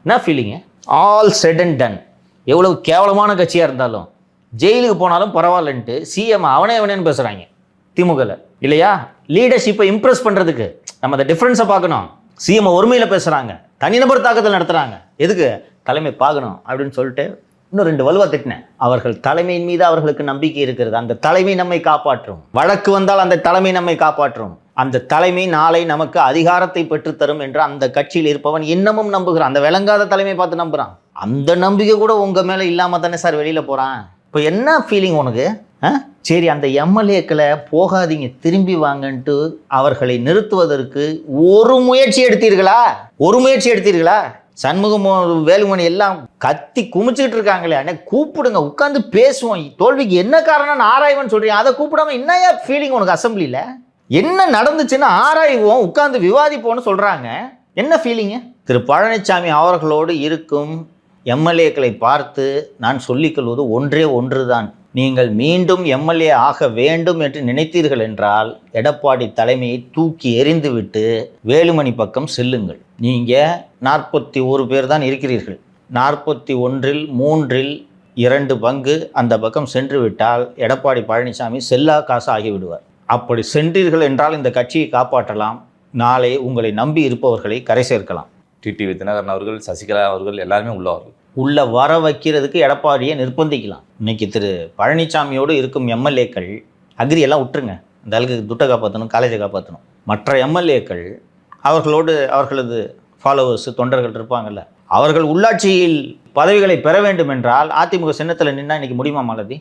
என்ன feeling? All set and ton. எவ்வளவு கேவலமான கட்சியாக இருந்தாலும் ஜெயிலுக்கு போனாலும் பரவாயில்லன்ட்டு சிஎம் அவனேன்னு பேசுகிறாங்க திமுகவில் இல்லையா? லீடர்ஷிப்பை இம்ப்ரெஸ் பண்ணுறதுக்கு நம்ம அந்த டிஃப்ரென்ஸை பார்க்கணும். சிஎம் ஒருமையில் பேசுகிறாங்க, தனிநபர் தாக்கத்தில் நடத்துகிறாங்க. எதுக்கு? தலைமை பார்க்கணும் அப்படின்னு சொல்லிட்டு இன்னும் 2 வலுவா திட்டினேன். அவர்கள் தலைமையின் மீது அவர்களுக்கு நம்பிக்கை இருக்கிறது. அந்த தலைமை நம்மை காப்பாற்றும். வழக்கு வந்தால் அந்த தலைமை நம்மை காப்பாற்றும். அந்த தலைமை நாளை நமக்கு அதிகாரத்தை பெற்றுத்தரும் என்று அந்த கட்சியில் இருப்பவன் இன்னமும் நம்புகிறான். அந்த விளங்காத தலைமை பார்த்து நம்புகிறான். அந்த நம்பிக்கை கூட உங்கள் மேலே இல்லாமல் தானே சார் வெளியில் போகிறான். இப்போ என்ன ஃபீலிங் உனக்கு? சரி, அந்த எம்எல்ஏக்களை போகாதீங்க திரும்பி வாங்கன்ட்டு அவர்களை நிறுத்துவதற்கு ஒரு முயற்சி எடுத்தீர்களா? சண்முகம், வேலுமணி எல்லாம் கத்தி குமிச்சுக்கிட்டு இருக்காங்களே, அண்ணே கூப்பிடுங்க, உட்காந்து பேசுவோம், தோல்விக்கு என்ன காரணம்னு ஆராய்வன்னு சொல்றீங்க. அதை கூப்பிடாம என்னையா ஃபீலிங் உனக்கு? அசம்பிளியில் என்ன நடந்துச்சுன்னு ஆராய்வோம், உட்காந்து விவாதிப்போம்னு சொல்றாங்க. என்ன ஃபீலிங்கு? திரு பழனிசாமி அவர்களோடு இருக்கும் எம்எல்ஏக்களை பார்த்து நான் சொல்லிக்கொள்வது ஒன்று தான். நீங்கள் மீண்டும் எம்எல்ஏ ஆக வேண்டும் என்று நினைத்தீர்கள் என்றால் எடப்பாடி தலைமையை தூக்கி எறிந்துவிட்டு வேலுமணி பக்கம் செல்லுங்கள். நீங்கள் 41 பேர் தான் இருக்கிறீர்கள். 41இல் 3இல் 2 பங்கு அந்த பக்கம் சென்று விட்டால் எடப்பாடி பழனிசாமி செல்லா காசு ஆகிவிடுவார். அப்படி சென்றீர்கள் என்றால் இந்த கட்சியை காப்பாற்றலாம். நாளை உங்களை நம்பி இருப்பவர்களை கரை சேர்க்கலாம். டிடிவி தினகரன் அவர்கள், சசிகலா அவர்கள் எல்லாருமே உள்ள வர வைக்கிறதுக்கு எடப்பாடியை நிர்பந்திக்கலாம். இன்னைக்கு திரு பழனிசாமியோடு இருக்கும் எம்எல்ஏக்கள் அக்ரி எல்லாம் விட்டுருங்க, இந்த ஆளுக்கு துட்டை காப்பாற்றணும், காலேஜை காப்பாற்றணும். மற்ற எம்எல்ஏக்கள் அவர்களோடு அவர்களது ஃபாலோவர்ஸ் தொண்டர்கள் இருப்பாங்கல்ல, அவர்கள் உள்ளாட்சியில் பதவிகளை பெற வேண்டும் என்றால் அதிமுக சின்னத்தில் நின்னா இன்னைக்கு முடியுமா மாலதி?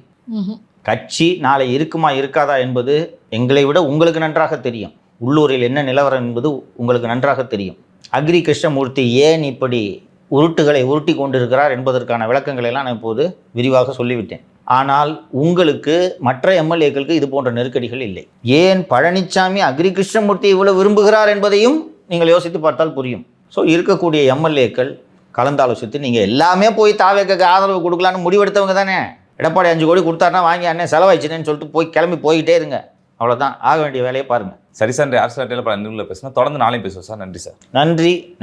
கட்சி நாளை இருக்குமா இருக்காதா என்பது எங்களை விட உங்களுக்கு நன்றாக தெரியும். உள்ளூரில் என்ன நிலவரம் என்பது உங்களுக்கு நன்றாக தெரியும். அக்ரி கிருஷ்ணமூர்த்தி ஏன் இப்படி உருட்டுகளை உருட்டி கொண்டிருக்கிறார் என்பதற்கான விளக்கங்களை எல்லாம் நான் இப்போது விரிவாக சொல்லிவிட்டேன். ஆனால் உங்களுக்கு மற்ற எம்எல்ஏக்களுக்கு இது போன்ற நெருக்கடிகள் இல்லை. ஏன் பழனிசாமி அக்ரி கிருஷ்ணமூர்த்தி இவ்வளவு விரும்புகிறார் என்பதையும் நீங்கள் யோசித்து பார்த்தால் புரியும். ஸோ இருக்கக்கூடிய எம்எல்ஏக்கள் கலந்தாலோசித்து நீங்கள் எல்லாமே போய் தாவேக்கு ஆதரவு கொடுக்கலான்னு முடிவெடுத்தவங்க தானே. எடப்பாடி 5 கோடி கொடுத்தாருன்னா வாங்கி அண்ணே செலவாயிடுச்சுன்னு சொல்லிட்டு கிளம்பி போய்கிட்டே இருங்க. அவ்வளோதான், ஆக வேண்டிய வேலையை பாருங்கள். சரி சார், அரசியல் பல நிறுவனங்களில் பேசினா தொடர்ந்து நாளையும் பேசுவோம் சார். நன்றி சார்.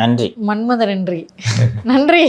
நன்றி. மன்மத நன்றி.